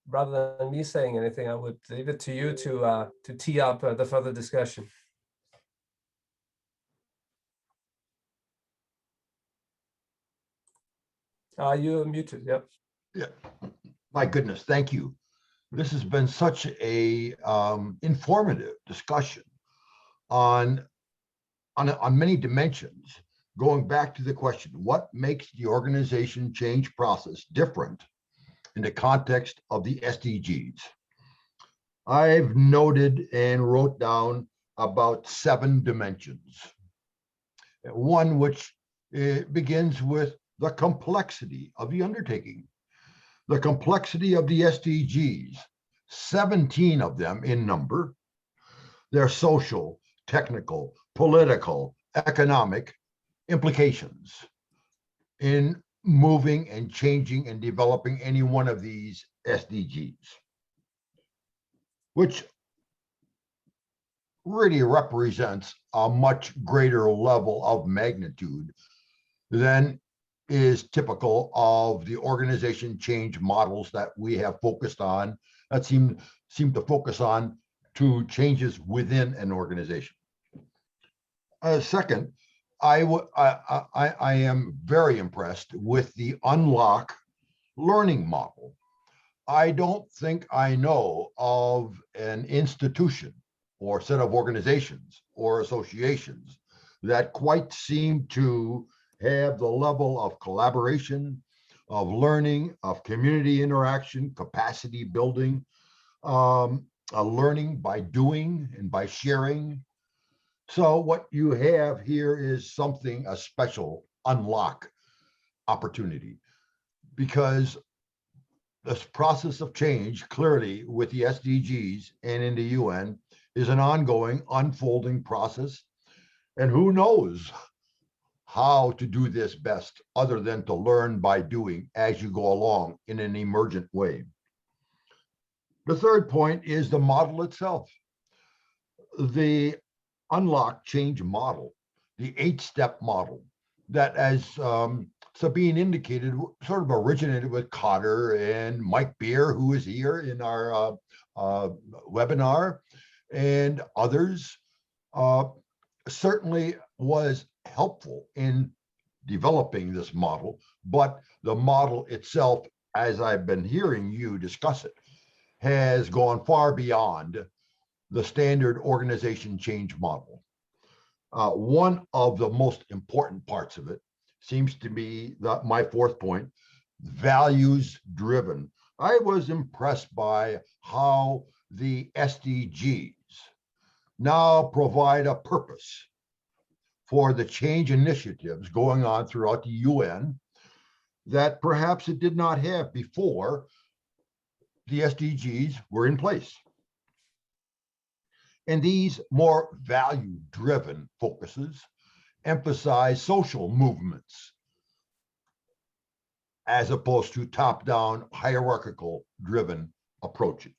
rather than me saying anything, I would leave it to you to tee up the further discussion. You're muted, yep. Yeah, my goodness, thank you. This has been such a informative discussion on many dimensions, going back to the question, what makes the organization change process different in the context of the SDGs? I've noted and wrote down about 7 dimensions. One which It begins with the complexity of the undertaking, the complexity of the SDGs, 17 of them in number, their social, technical, political, economic implications in moving and changing and developing any one of these SDGs, which really represents a much greater level of magnitude than is typical of the organization change models that we have focused on, that seem to focus on to changes within an organization. Second, I am very impressed with the unlock learning model. I don't think I know of an institution or set of organizations or associations that quite seem to have the level of collaboration, of learning, of community interaction, capacity building, learning by doing and by sharing. So what you have here is something, a special unlock opportunity, because this process of change, clearly with the SDGs and in the UN, is an ongoing, unfolding process. And who knows how to do this best other than to learn by doing as you go along in an emergent way. The third point is the model itself. The unlock change model, the 8-step model that, as Sabine indicated, sort of originated with Cotter and Mike Beer, who is here in our webinar, and others, certainly was helpful in developing this model, but the model itself, as I've been hearing you discuss it, has gone far beyond the standard organization change model. One of the most important parts of it seems to be my fourth point, values driven. I was impressed by how the SDGs now provide a purpose for the change initiatives going on throughout the UN that perhaps it did not have before the SDGs were in place. And these more value-driven focuses emphasize social movements as opposed to top-down hierarchical driven approaches.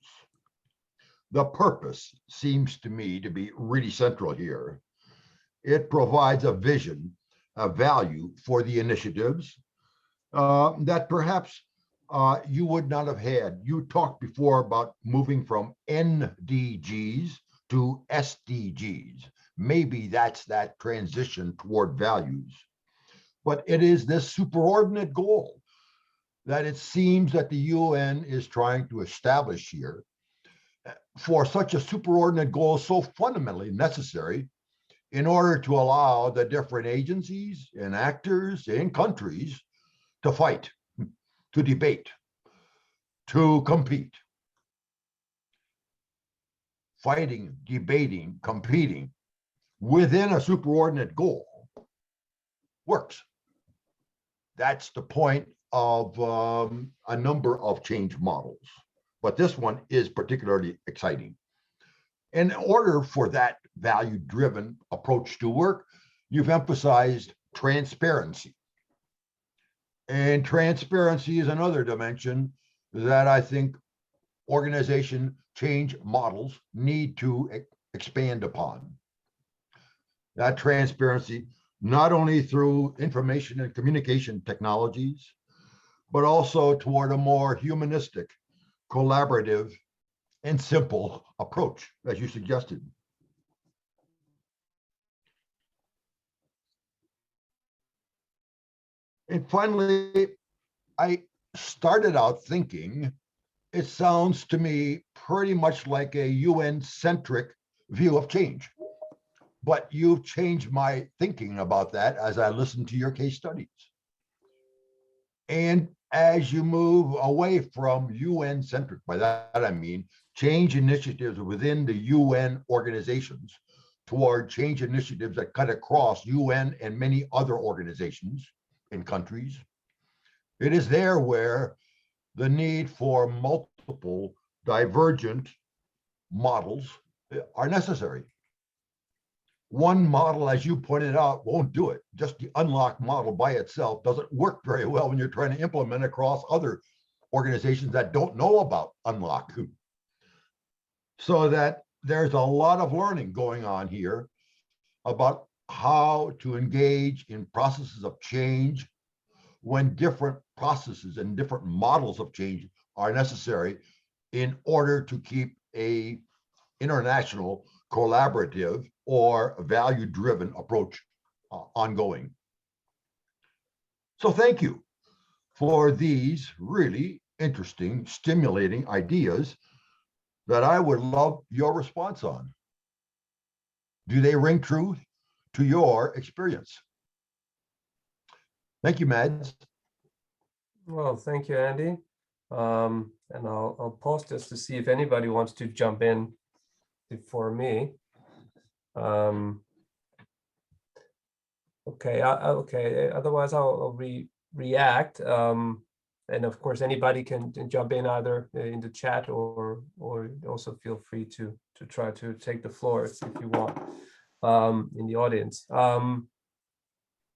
The purpose seems to me to be really central here. It provides a vision, a value for the initiatives that perhaps you would not have had. You talked before about moving from NDGs to SDGs. Maybe that's that transition toward values. But it is this superordinate goal that it seems that the UN is trying to establish here. For such a superordinate goal so fundamentally necessary in order to allow the different agencies and actors and countries to fight, to debate, to compete. Fighting, debating, competing within a superordinate goal works. That's the point of a number of change models, but this one is particularly exciting. In order for that value-driven approach to work, you've emphasized transparency. And transparency is another dimension that I think organization change models need to expand upon. That transparency, not only through information and communication technologies, but also toward a more humanistic, collaborative, and simple approach, as you suggested. And finally, I started out thinking, it sounds to me pretty much like a UN-centric view of change. But you've changed my thinking about that as I listened to your case studies. And as you move away from UN-centric, by that I mean change initiatives within the UN organizations toward change initiatives that cut across UN and many other organizations and countries. It is there where the need for multiple divergent models are necessary. One model, as you pointed out, won't do it. Just the unlock model by itself doesn't work very well when you're trying to implement across other organizations that don't know about unlock. So that there's a lot of learning going on here about how to engage in processes of change when different processes and different models of change are necessary in order to keep a international collaborative or value-driven approach ongoing. So thank you for these really interesting, stimulating ideas that I would love your response on. Do they ring true to your experience? Thank you, Mads. Well, thank you, Andy. And I'll pause just to see if anybody wants to jump in before me. Okay, okay. Otherwise, I'll react. And of course, anybody can jump in either in the chat or also feel free to try to take the floor if you want in the audience.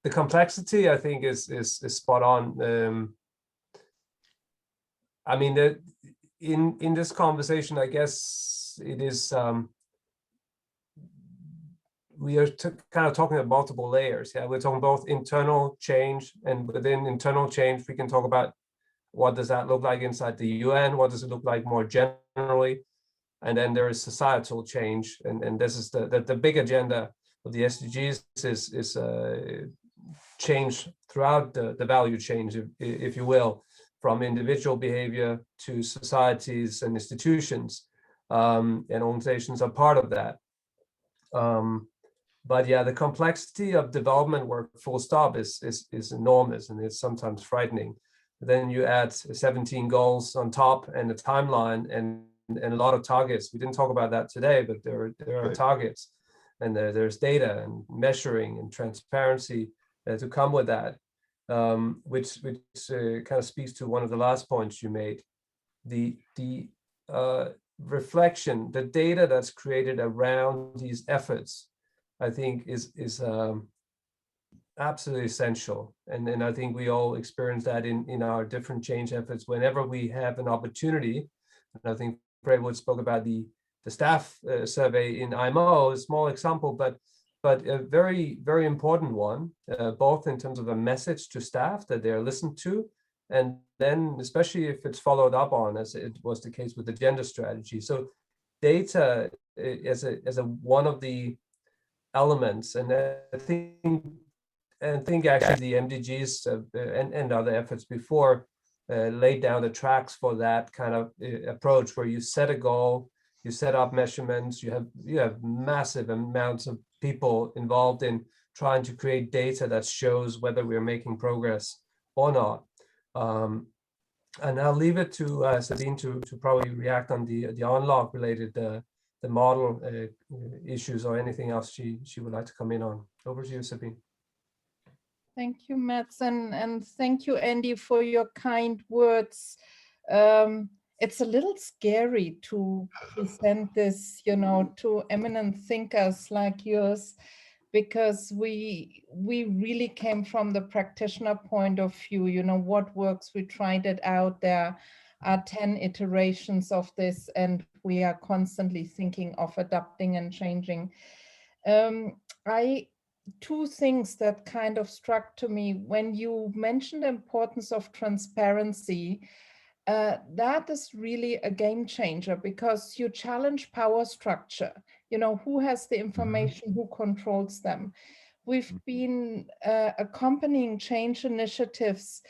The complexity, I think, is spot on. I mean, in this conversation, I guess it is. We are kind of talking about multiple layers. Yeah, we're talking both internal change, and within internal change, we can talk about what does that look like inside the UN, what does it look like more generally, and then there is societal change, and this is the big agenda of the SDGs is change throughout the value chain, if you will, from individual behavior to societies and institutions, and organizations are part of that. But yeah, the complexity of development work, full stop, is enormous, and it's sometimes frightening. Then you add 17 goals on top and a timeline and a lot of targets. We didn't talk about that today, but there are Right. targets, and there's data and measuring and transparency to come with that, which kind of speaks to one of the last points you made. The reflection, the data that's created around these efforts, I think is absolutely essential. And I think we all experience that in our different change efforts whenever we have an opportunity. And I think Braywood spoke about the staff survey in IMO, a small example, but a very, very important one, both in terms of a message to staff that they're listened to, and then especially if it's followed up on, as it was the case with the gender strategy. So data as a one of the elements, and I think actually the MDGs and other efforts before laid down the tracks for that kind of approach, where you set a goal, you set up measurements, you have massive amounts of people involved in trying to create data that shows whether we're making progress or not. And I'll leave it to Sabine to probably react on the unlock related the model issues or anything else she would like to come in on. Over to you, Sabine. Thank you, Mads, and thank you, Andy, for your kind words. It's a little scary to present this, to eminent thinkers like yours, because we really came from the practitioner point of view. What works, we tried it out. There are 10 iterations of this, and we are constantly thinking of adapting and changing. Two things that kind of struck to me when you mentioned the importance of transparency. That is really a game changer, because you challenge power structure. Who has the information, who controls them? We've been accompanying change initiatives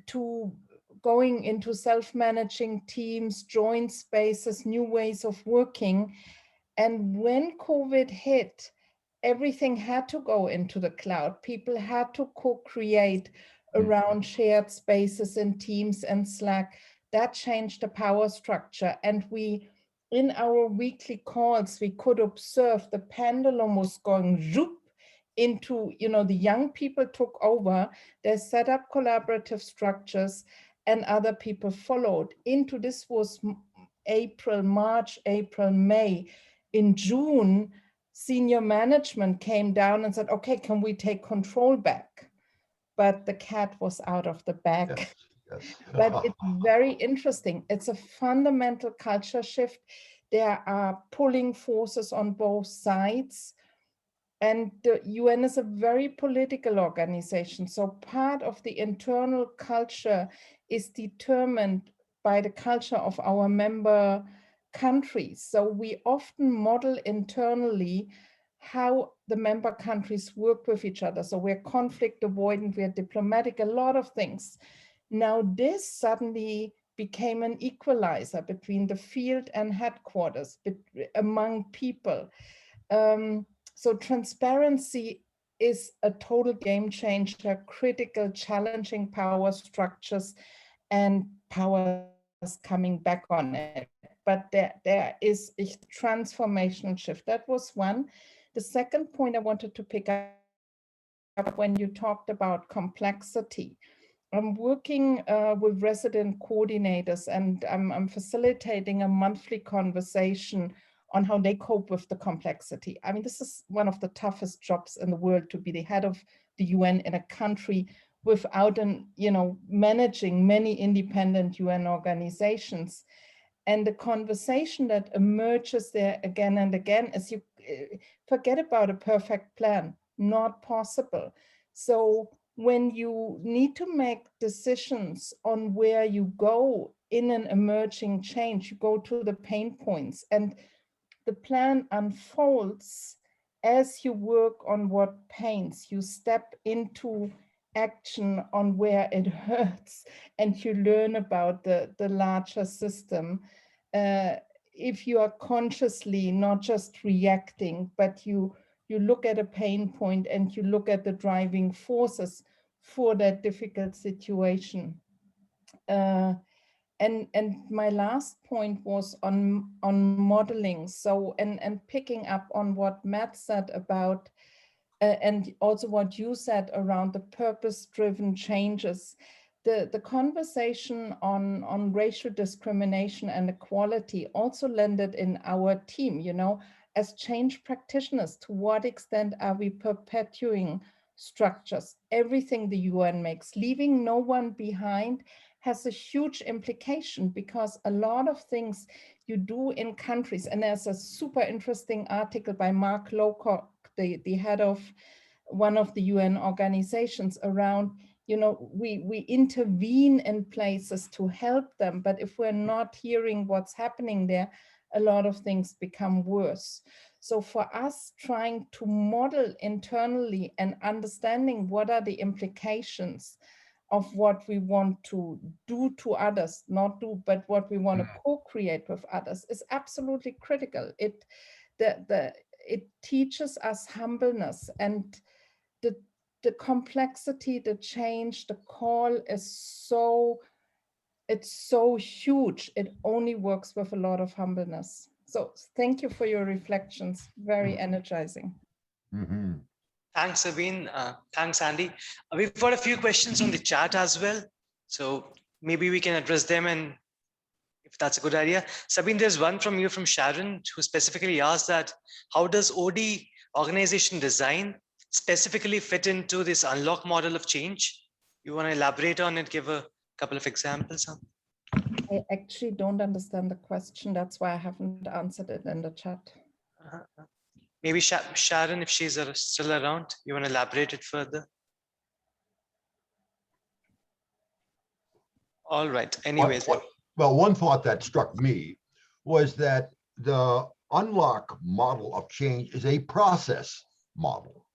to going into self-managing teams, joint spaces, new ways of working. And when COVID hit, everything had to go into the cloud. People had to co-create around shared spaces in Teams and Slack. That changed the power structure. And we in our weekly calls, we could observe the pendulum was going zoop into, the young people took over, they set up collaborative structures, and other people followed. Into this was March, April, May. In June, senior management came down and said, okay, can we take control back? But the cat was out of the bag. Yes, yes. But it's very interesting. It's a fundamental culture shift. There are pulling forces on both sides. And the UN is a very political organization. So part of the internal culture is determined by the culture of our member countries. So we often model internally how the member countries work with each other. So we're conflict avoidant, we're diplomatic, a lot of things. Now this suddenly became an equalizer between the field and headquarters, among people. So transparency is a total game changer, critical, challenging power structures and powers coming back on it. But there is a transformational shift. That was one. The second point I wanted to pick up when you talked about complexity. I'm working with resident coordinators, and I'm facilitating a monthly conversation on how they cope with the complexity. I mean, this is one of the toughest jobs in the world, to be the head of the UN in a country without managing many independent UN organizations. And the conversation that emerges there again and again is, you forget about a perfect plan, not possible. So when you need to make decisions on where you go in an emerging change, you go to the pain points, and the plan unfolds as you work on what pains. You step into action on where it hurts, and you learn about the larger system. If you are consciously not just reacting, but you look at a pain point and you look at the driving forces for that difficult situation. And my last point was on modeling. So, and picking up on what Matt said about, and also what you said around the purpose-driven changes. The conversation on racial discrimination and equality also landed in our team, as change practitioners. To what extent are we perpetuating structures? Everything the UN makes, leaving no one behind, has a huge implication, because a lot of things you do in countries, and there's a super interesting article by Mark Lowcock, the head of one of the UN organizations, around, we intervene in places to help them, but if we're not hearing what's happening there, a lot of things become worse. So for us, trying to model internally and understanding what are the implications of what we want to do to others, not do, but what we want to co-create with others, is absolutely critical. It teaches us humbleness, and the complexity, the change, the call is it's so huge. It only works with a lot of humbleness. So thank you for your reflections. Very energizing. Mm-hmm. Thanks, Sabine. Thanks, Andy. We've got a few questions on the chat as well. So maybe we can address them, and if that's a good idea. Sabine, there's one from you, from Sharon, who specifically asked that, how does OD organization design specifically fit into this unlock model of change? You want to elaborate on it, give a couple of examples? I actually don't understand the question. That's why I haven't answered it in the chat. Maybe Sharon, if she's still around, you want to elaborate it further? All right. Anyways. Well, one thought that struck me was that the unlock model of change is a process model,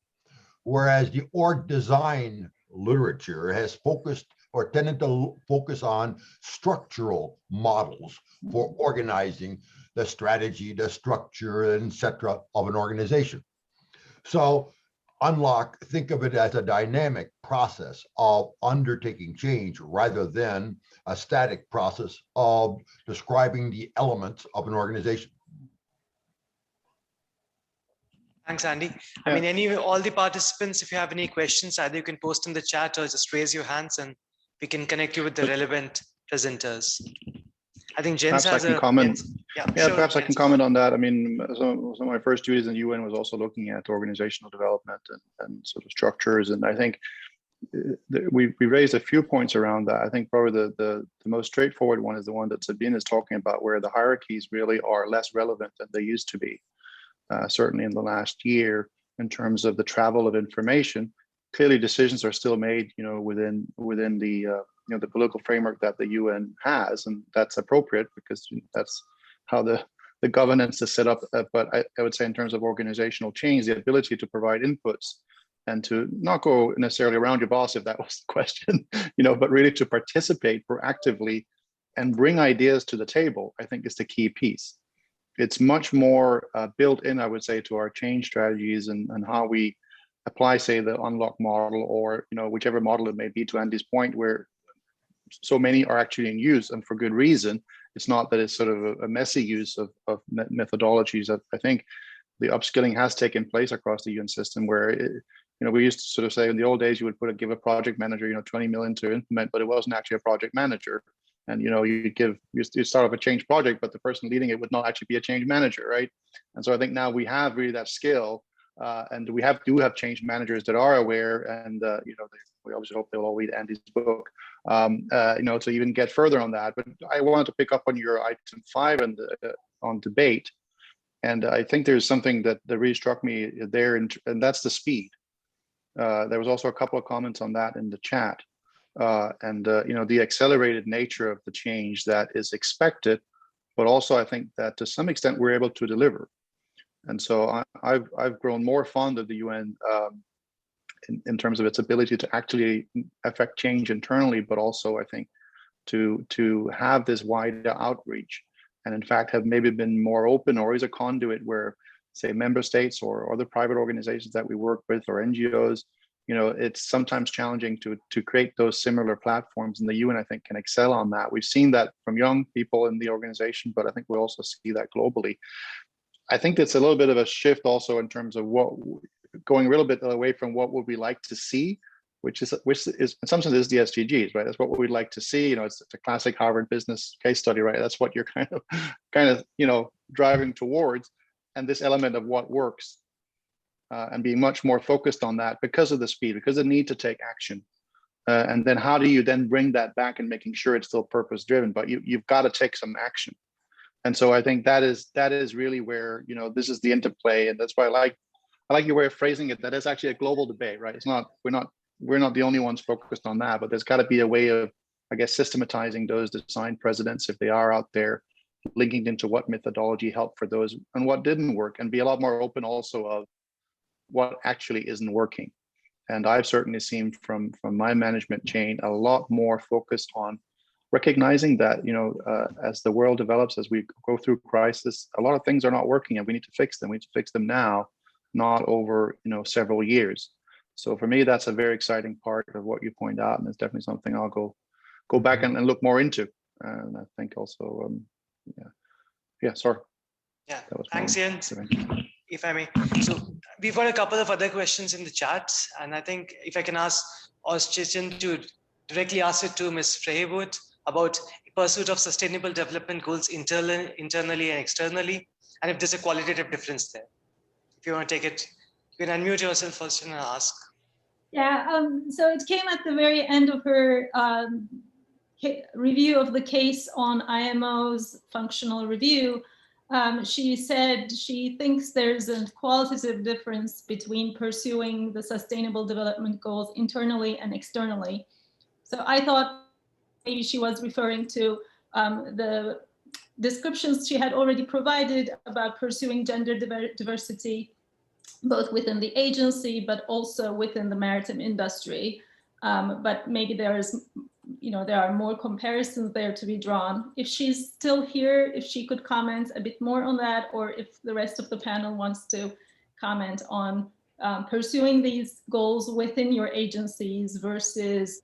whereas the org design literature has focused or tended to focus on structural models for organizing the strategy, the structure, etc. of an organization. So think of it as a dynamic process of undertaking change rather than a static process of describing the elements of an organization. Thanks, Andy. I mean, all the participants, if you have any questions, either you can post in the chat or just raise your hands and we can connect you with the relevant presenters. I think Jens perhaps has I can comment. Yeah, sure, perhaps I can comment on that. I mean, some of my first duties in the UN was also looking at organizational development and sort of structures. And I think we raised a few points around that. I think probably the most straightforward one is the one that Sabine is talking about, where the hierarchies really are less relevant than they used to be. Certainly in the last year, in terms of the travel of information, clearly decisions are still made, within the the political framework that the UN has, and that's appropriate because that's how the governance is set up. But I would say in terms of organizational change, the ability to provide inputs and to not go necessarily around your boss if that was the question, but really to participate proactively and bring ideas to the table, I think is the key piece. It's much more built in, I would say, to our change strategies and how we apply, say, the unlock model or whichever model it may be, to Andy's point, where so many are actually in use and for good reason. It's not that it's sort of a messy use of methodologies. I think the upskilling has taken place across the UN system where we used to sort of say in the old days you would give a project manager 20 million to implement, but it wasn't actually a project manager. And you start off a change project, but the person leading it would not actually be a change manager, right? And so I think now we have really that skill, and we do have change managers that are aware, and we obviously hope they'll all read Andy's book, to even get further on that. But I wanted to pick up on your item 5 and on debate, and I think there's something that really struck me there, and that's the speed. There was also a couple of comments on that in the chat. The accelerated nature of the change that is expected, but also I think that to some extent we're able to deliver. And so I've grown more fond of the UN in terms of its ability to actually affect change internally, but also I think to have this wider outreach, and in fact have maybe been more open, or is a conduit where, say, member states or other private organizations that we work with or NGOs, it's sometimes challenging to create those similar platforms, and the UN, I think, can excel on that. We've seen that from young people in the organization, but I think we also see that globally. I think it's a little bit of a shift also in terms of going a little bit away from what would we like to see, which is in some sense is the SDGs, right? That's what we'd like to see. It's a classic Harvard business case study, right? That's what you're kind of driving towards, and this element of what works. And being much more focused on that because of the speed, because of the need to take action. And then how do you then bring that back and making sure it's still purpose driven, but you've got to take some action. And so I think that is really where, this is the interplay. And that's why I like your way of phrasing it, that it's actually a global debate, right? It's not, we're not the only ones focused on that, but there's got to be a way of, I guess, systematizing those design precedents if they are out there, linking into what methodology helped for those and what didn't work, and be a lot more open also of what actually isn't working. And I've certainly seen from my management chain a lot more focus on recognizing that, as the world develops, as we go through crisis, a lot of things are not working and we need to fix them. We need to fix them now, not over, several years. So for me, that's a very exciting part of what you point out. And it's definitely something I'll go back and look more into. And I think also, sorry. Yeah, thanks, Jens. If I may. So we've got a couple of other questions in the chat, and I think if I can ask Oschichin to directly ask it to Ms. Freywood about pursuit of sustainable development goals internally and externally, and if there's a qualitative difference there. If you want to take it, you can unmute yourself first and ask. Yeah, so it came at the very end of her review of the case on IMO's functional review. She said she thinks there's a qualitative difference between pursuing the sustainable development goals internally and externally. So I thought maybe she was referring to the descriptions she had already provided about pursuing gender diversity, both within the agency, but also within the maritime industry. But maybe there are more comparisons there to be drawn. If she's still here, if she could comment a bit more on that, or if the rest of the panel wants to comment on pursuing these goals within your agencies versus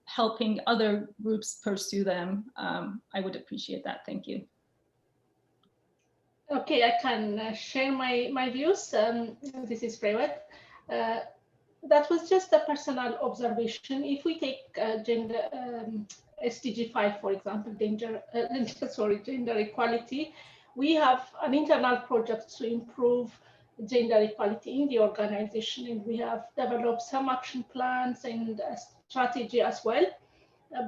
helping other groups pursue them. I would appreciate that. Thank you. Okay, I can share my views. This is Prewet. That was just a personal observation. If we take gender SDG 5, for example, gender equality, we have an internal project to improve gender equality in the organization, and we have developed some action plans and a strategy as well.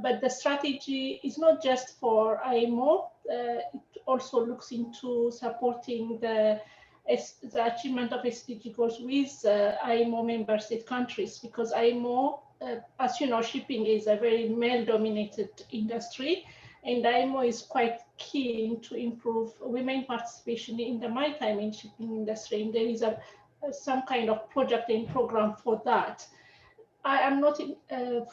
But the strategy is not just for IMO, it also looks into supporting the achievement of SDG goals with IMO member state countries, because IMO, as you know, shipping is a very male-dominated industry, and IMO is quite keen to improve women participation in the maritime and shipping industry, and there is some kind of project and program for that. I am not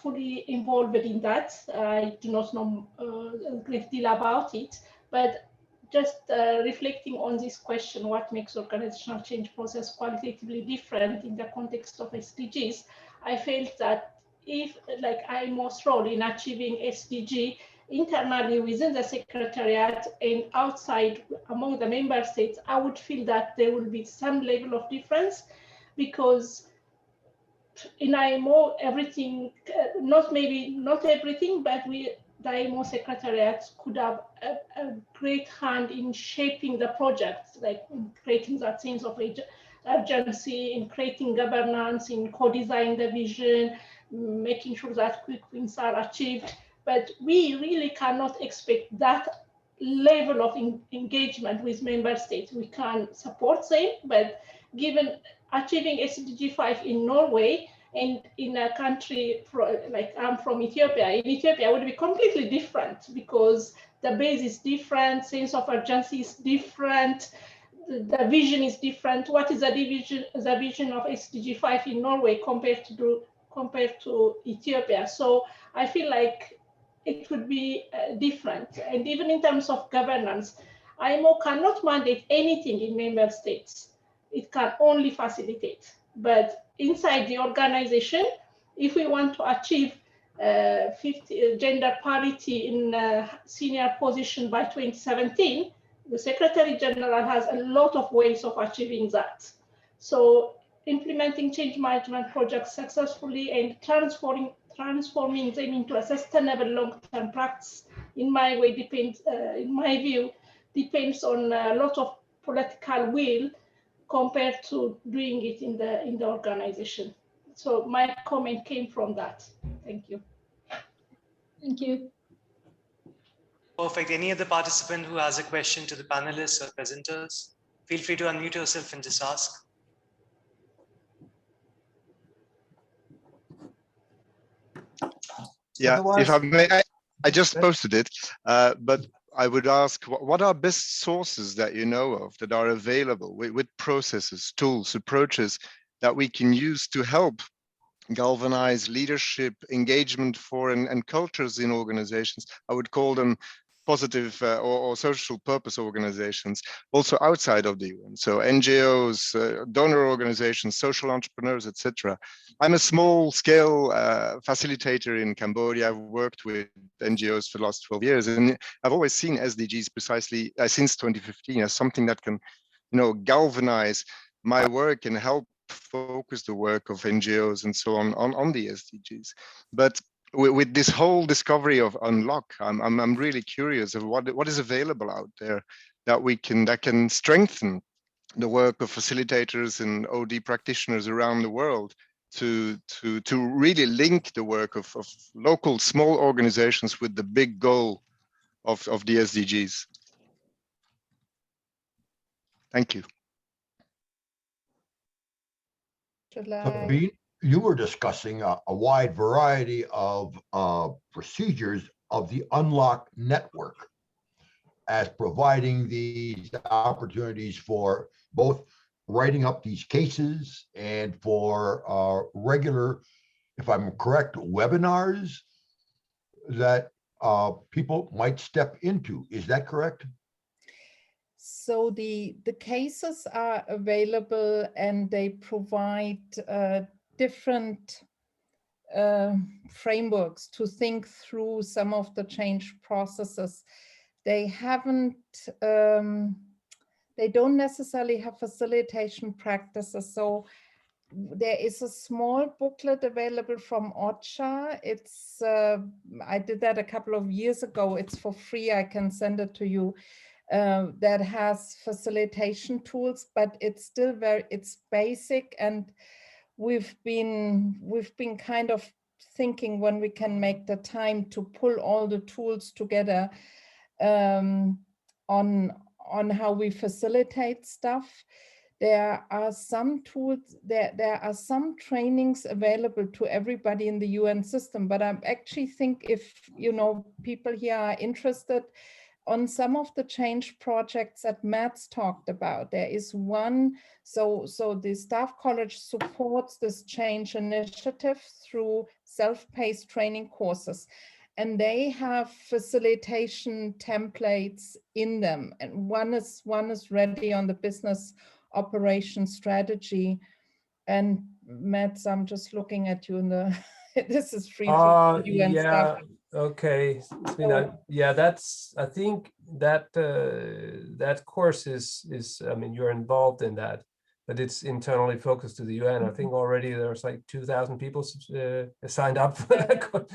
fully involved in that. I do not know a great deal about it, but just reflecting on this question, what makes organizational change process qualitatively different in the context of SDGs, I felt that if, like, IMO's role in achieving SDG internally within the Secretariat and outside among the member states, I would feel that there will be some level of difference, because in IMO, everything, not everything, but the IMO Secretariat could have a great hand in shaping the project, like in creating that sense of urgency, in creating governance, in co-designing the vision, making sure that quick wins are achieved. But we really cannot expect that level of engagement with member states. We can support them, but given achieving SDG 5 in Norway and in a country like I'm from Ethiopia, in Ethiopia would be completely different, because the base is different, sense of urgency is different, the vision is different. What is the vision of SDG 5 in Norway compared to Ethiopia? So I feel like it would be different. And even in terms of governance, IMO cannot mandate anything in member states. It can only facilitate. But inside the organization, if we want to achieve 50 gender parity in senior position by 2017, the Secretary General has a lot of ways of achieving that. So implementing change management projects successfully and transforming them into a sustainable long-term practice, in my view, depends on a lot of political will compared to doing it in the organization. So my comment came from that. Thank you. Thank you. Perfect. Any other participant who has a question to the panelists or presenters, feel free to unmute yourself and just ask. Yeah, Otherwise, if I may, I just posted it, but I would ask, what are best sources that you know of that are available with processes, tools, approaches that we can use to help galvanize leadership, engagement for and cultures in organizations? I would call them positive or social purpose organizations, also outside of the UN. So NGOs, donor organizations, social entrepreneurs, etc. I'm a small scale facilitator in Cambodia. I've worked with NGOs for the last 12 years, and I've always seen SDGs precisely since 2015 as something that can, galvanize my work and help focus the work of NGOs and so on the SDGs. But with this whole discovery of Unlock, I'm really curious of what is available out there that can strengthen the work of facilitators and OD practitioners around the world to really link the work of local small organizations with the big goal of the SDGs. Thank you. Sabine, you were discussing a wide variety of procedures of the Unlock network as providing these opportunities for both writing up these cases and for regular, if I'm correct, webinars that people might step into. Is that correct? So the cases are available, and they provide different frameworks to think through some of the change processes. They haven't, they don't necessarily have facilitation practices. So there is a small booklet available from OCHA. It's, I did that a couple of years ago. It's for free. I can send it to you. That has facilitation tools, but it's still it's basic, and we've been kind of thinking when we can make the time to pull all the tools together on how we facilitate stuff. There are some tools, there are some trainings available to everybody in the UN system, but I actually think if, you know, people here are interested on some of the change projects that Matt's talked about, there is one, so the Staff College supports this change initiative through self-paced training courses. And they have facilitation templates in them. And one is ready on the business operation strategy. And Matt, I'm just looking at you in the, this is free for you and stuff. Okay, Svendsen, yeah, that's, I think that that course is, I mean, you're involved in that, but it's internally focused to the UN. I think already there's like 2,000 people signed up for that course.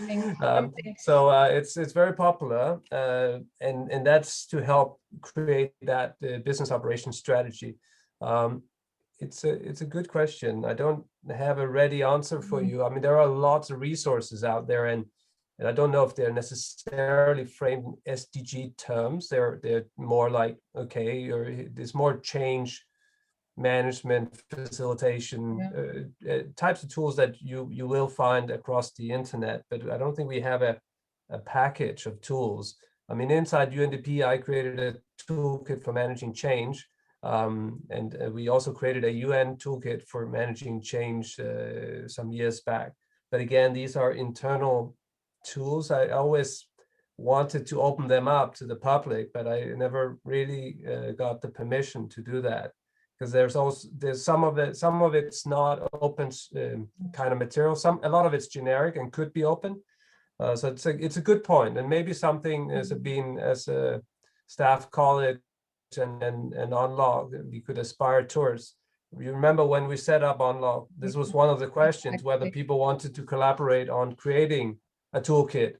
So it's very popular, and that's to help create that business operation strategy. It's a good question. I don't have a ready answer for you. I mean, there are lots of resources out there, and I don't know if they're necessarily framed in SDG terms. They're more like, okay, or there's more change management, facilitation, types of tools that you will find across the internet. But I don't think we have a package of tools. I mean, inside UNDP, I created a toolkit for managing change. And we also created a UN toolkit for managing change some years back. But again, these are internal tools. I always wanted to open them up to the public, but I never really got the permission to do that, because there's some of it's not open kind of material. A lot of it's generic and could be open. So it's a good point, and maybe something as a staff college and Unlock we could aspire towards. You remember when we set up Unlock, this was one of the questions, whether people wanted to collaborate on creating a toolkit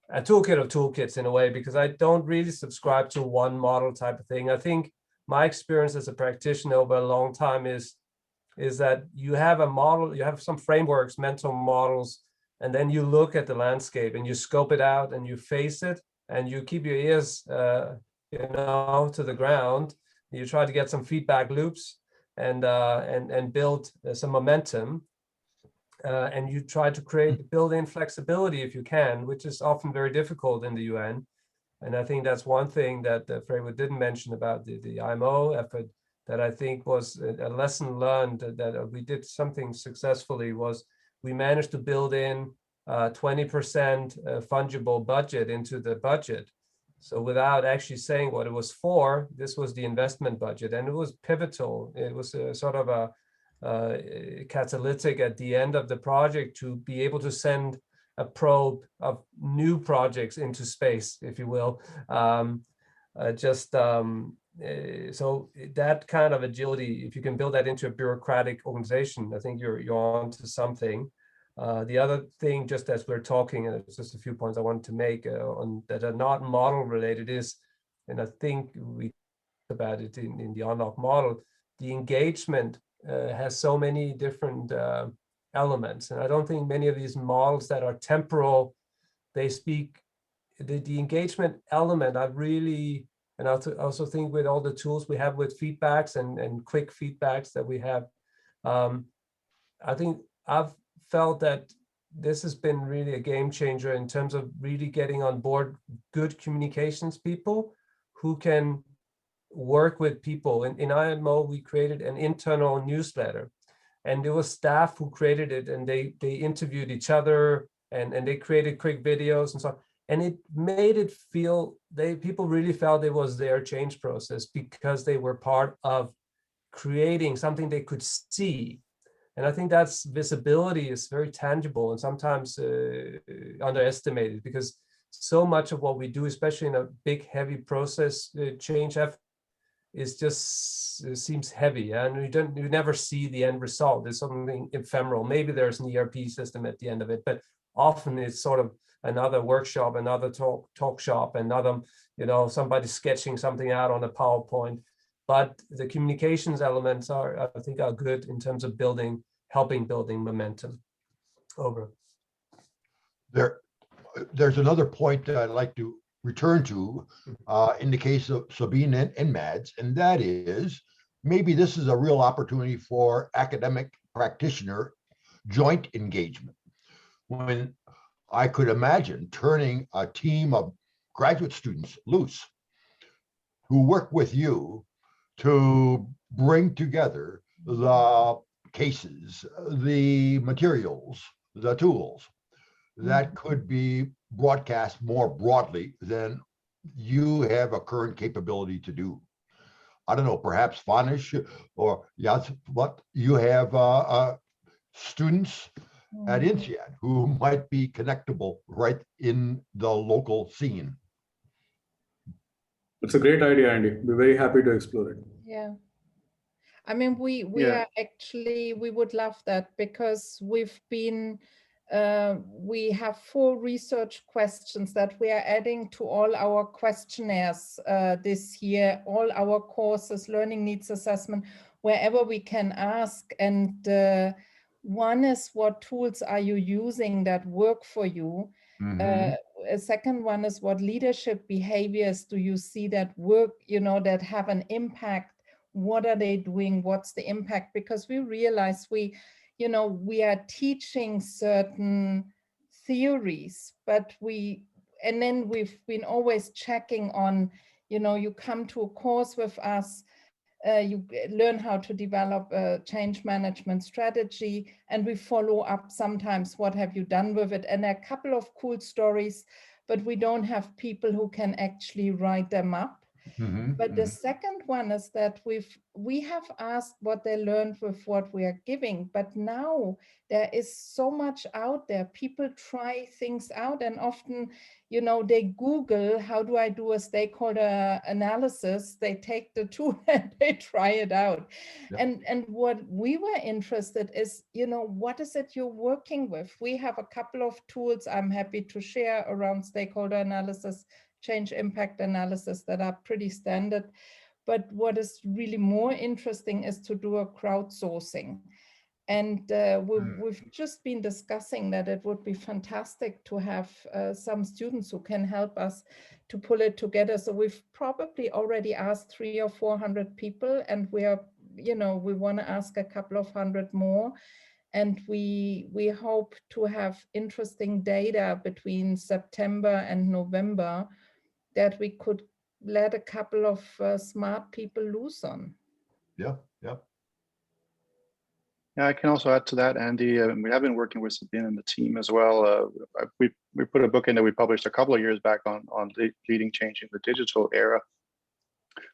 of toolkits in a way, because I don't really subscribe to one model type of thing. I think my experience as a practitioner over a long time is that you have a model, you have some frameworks, mental models, and then you look at the landscape and you scope it out and you face it and you keep your ears to the ground. You try to get some feedback loops and build some momentum. And you try to build in flexibility if you can, which is often very difficult in the UN. And I think that's one thing that Freywood didn't mention about the IMO effort that I think was a lesson learned, that we did something successfully, was we managed to build in 20% fungible budget into the budget. So without actually saying what it was for, this was the investment budget, and it was pivotal. It was a sort of a catalytic at the end of the project to be able to send a probe of new projects into space, if you will. So that kind of agility, if you can build that into a bureaucratic organization, I think you're on to something. The other thing, just as we're talking, and it's just a few points I wanted to make on that are not model related is, and I think we talked about it in the Unlock model, the engagement has so many different elements. And I don't think many of these models that are temporal, they speak, the engagement element, I really, and I also think with all the tools we have with feedbacks and quick feedbacks that we have, I think I've felt that this has been really a game changer in terms of really getting on board good communications people who can work with people. In IMO, we created an internal newsletter, and there was staff who created it, and they interviewed each other and they created quick videos and so on. And it made it feel, people really felt it was their change process because they were part of creating something they could see. And I think that's visibility is very tangible and sometimes underestimated, because so much of what we do, especially in a big, heavy process change effort, is just seems heavy, and you never see the end result. There's something ephemeral. Maybe there's an ERP system at the end of it, but often it's sort of another workshop, another talk shop, another, somebody sketching something out on a PowerPoint. But the communications elements are, I think, are good in terms of helping building momentum. Over. There's another point that I'd like to return to in the case of Sabine and Mads, and that is maybe this is a real opportunity for academic practitioner joint engagement. When I could imagine turning a team of graduate students loose who work with you to bring together the cases, the materials, the tools that could be broadcast more broadly than you have a current capability to do. I don't know, perhaps Vanish or Yas, what you have students at INSEAD who might be connectable right in the local scene. It's a great idea, Andy. We're very happy to explore it. Yeah. I mean, we Yeah. are actually, we would love that, because we've been, we have 4 research questions that we are adding to all our questionnaires this year, all our courses, learning needs assessment, wherever we can ask. And one is, what tools are you using that work for you? A second one is, what leadership behaviors do you see that work, that have an impact? What are they doing? What's the impact? Because we realize we are teaching certain theories, but and then we've been always checking on, you come to a course with us, you learn how to develop a change management strategy, and we follow up sometimes, what have you done with it? And a couple of cool stories, but we don't have people who can actually write them up. But the second one is that we have asked what they learned with what we are giving, but now there is so much out there. People try things out, and often, they Google, how do I do a stakeholder analysis? They take the tool and they try it out. Yep. And what we were interested is, what is it you're working with? We have a couple of tools I'm happy to share around stakeholder analysis, change impact analysis, that are pretty standard. But what is really more interesting is to do a crowdsourcing. And we've just been discussing that it would be fantastic to have some students who can help us to pull it together. So we've probably already asked 300 or 400 people, and we are, we want to ask a couple of hundred more. And we hope to have interesting data between September and November that we could let a couple of smart people loose on. Yeah. Yeah, I can also add to that, Andy. We have been working with Sabine and the team as well. We put a book in that we published a couple of years back on leading change in the digital era.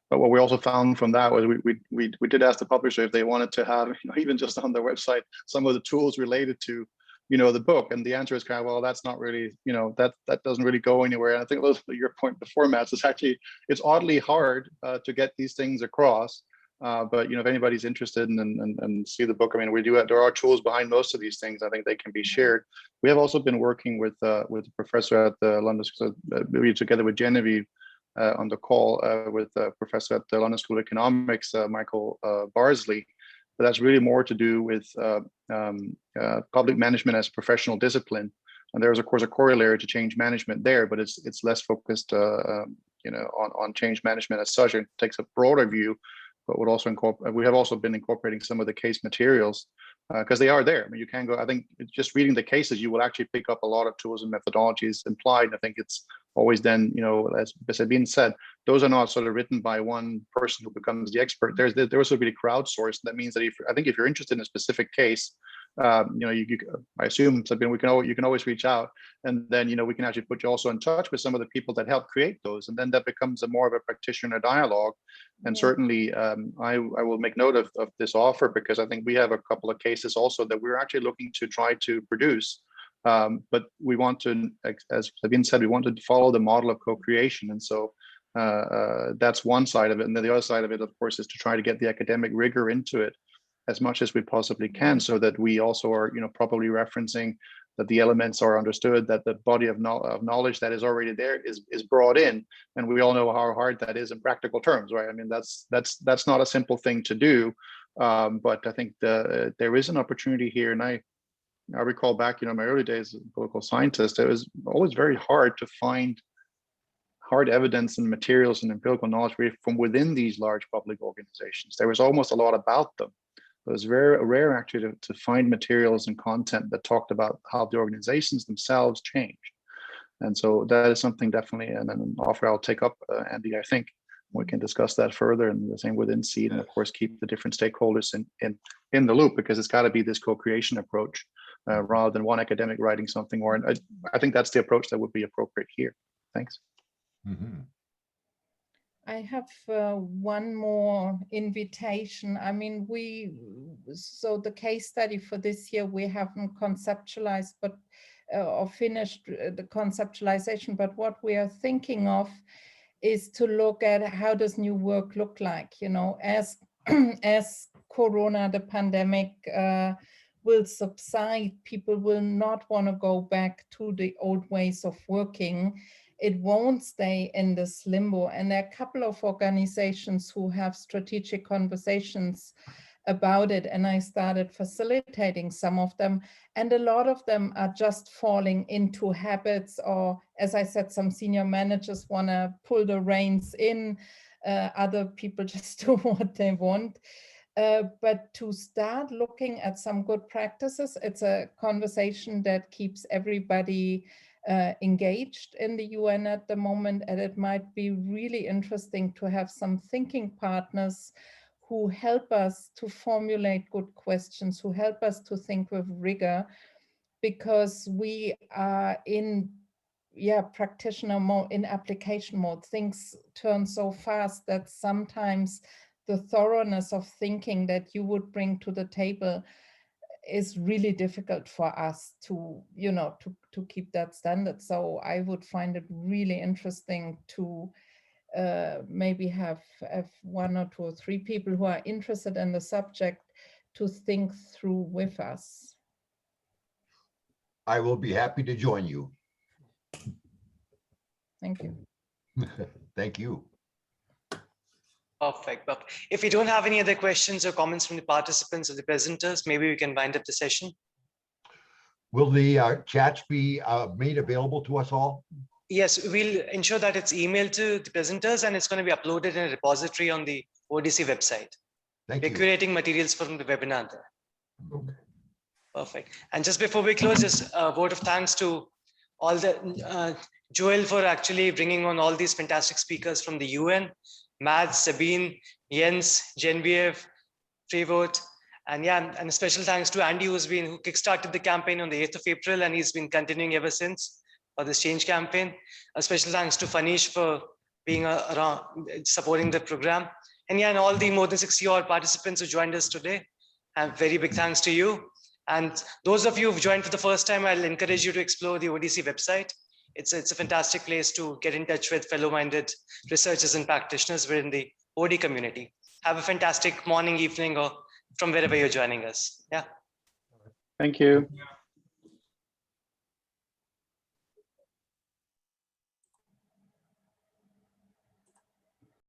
But what we also found from that was we did ask the publisher if they wanted to have, even just on their website, some of the tools related to, the book. And the answer is kind of, well, that's not really, that doesn't really go anywhere. And I think your point before, Mats, is actually, it's oddly hard to get these things across. But if anybody's interested and see the book, I mean, there are tools behind most of these things. I think they can be shared. We have also been working with a professor at the London School, together with Genevieve on the call with a professor at the London School of Economics, Michael Barsley. But that's really more to do with public management as professional discipline. And there's, of course, a corollary to change management there, but it's less focused, on change management as such. It takes a broader view, but would also we have also been incorporating some of the case materials because they are there. I mean, you can go, I think just reading the cases, you will actually pick up a lot of tools and methodologies implied. I think it's always then, as Sabine said, those are not sort of written by one person who becomes the expert. They're also really crowdsourced. That means that if you're interested in a specific case, I assume, Sabine, you can always reach out, and then we can actually put you also in touch with some of the people that help create those, and then that becomes more of a practitioner dialogue. And certainly, I will make note of this offer, because I think we have a couple of cases also that we're actually looking to try to produce. But we want to, as Sabine said, we want to follow the model of co-creation. And so that's one side of it. And then the other side of it, of course, is to try to get the academic rigor into it as much as we possibly can, so that we also are, properly referencing that the elements are understood, that the body of knowledge that is already there is brought in. And we all know how hard that is in practical terms, right? I mean, that's not a simple thing to do. But I think there is an opportunity here. And I recall back, my early days as a political scientist, it was always very hard to find hard evidence and materials and empirical knowledge from within these large public organizations. There was almost a lot about them. It was very rare actually to find materials and content that talked about how the organizations themselves changed. And so that is something definitely, and an offer I'll take up, Andy. I think we can discuss that further, and the same within SEED, and of course keep the different stakeholders in the loop, because it's got to be this co-creation approach rather than one academic writing something. Or I think that's the approach that would be appropriate here. Thanks. Mm-hmm. I have one more invitation. I mean, so the case study for this year, we haven't conceptualized, but or finished the conceptualization, but what we are thinking of is to look at how does new work look like, as Corona, the pandemic will subside, people will not want to go back to the old ways of working. It won't stay in this limbo. And there are a couple of organizations who have strategic conversations about it. And I started facilitating some of them. And a lot of them are just falling into habits, or, as I said, some senior managers want to pull the reins in. Other people just do what they want. But to start looking at some good practices, it's a conversation that keeps everybody engaged in the UN at the moment, and it might be really interesting to have some thinking partners who help us to formulate good questions, who help us to think with rigor, because we are in practitioner mode, in application mode. Things turn so fast that sometimes the thoroughness of thinking that you would bring to the table is really difficult for us to, to keep that standard. So I would find it really interesting to maybe have 1 or 2 or 3 people who are interested in the subject to think through with us. I will be happy to join you. Thank you. Thank you. Perfect. If we don't have any other questions or comments from the participants or the presenters, maybe we can wind up the session. Will the chats be made available to us all? Yes, we'll ensure that it's emailed to the presenters, and it's going to be uploaded in a repository on the ODC website. Thank We're you. curating materials from the webinar there. Okay. Perfect. And just before we close, just a vote of thanks to all the Joel for actually bringing on all these fantastic speakers from the UN, Mads, Sabine, Jens, Genevieve, Trevor, and and a special thanks to Andy, who kickstarted the campaign on the 8th of April, and he's been continuing ever since for this change campaign. A special thanks to Fanish for being around, supporting the program. And and all the more than 60 odd participants who joined us today. And very big thanks to you. And those of you who've joined for the first time, I'll encourage you to explore the ODC website. It's a fantastic place to get in touch with fellow-minded researchers and practitioners within the OD community. Have a fantastic morning, evening, or from wherever you're joining us. Yeah. Thank you.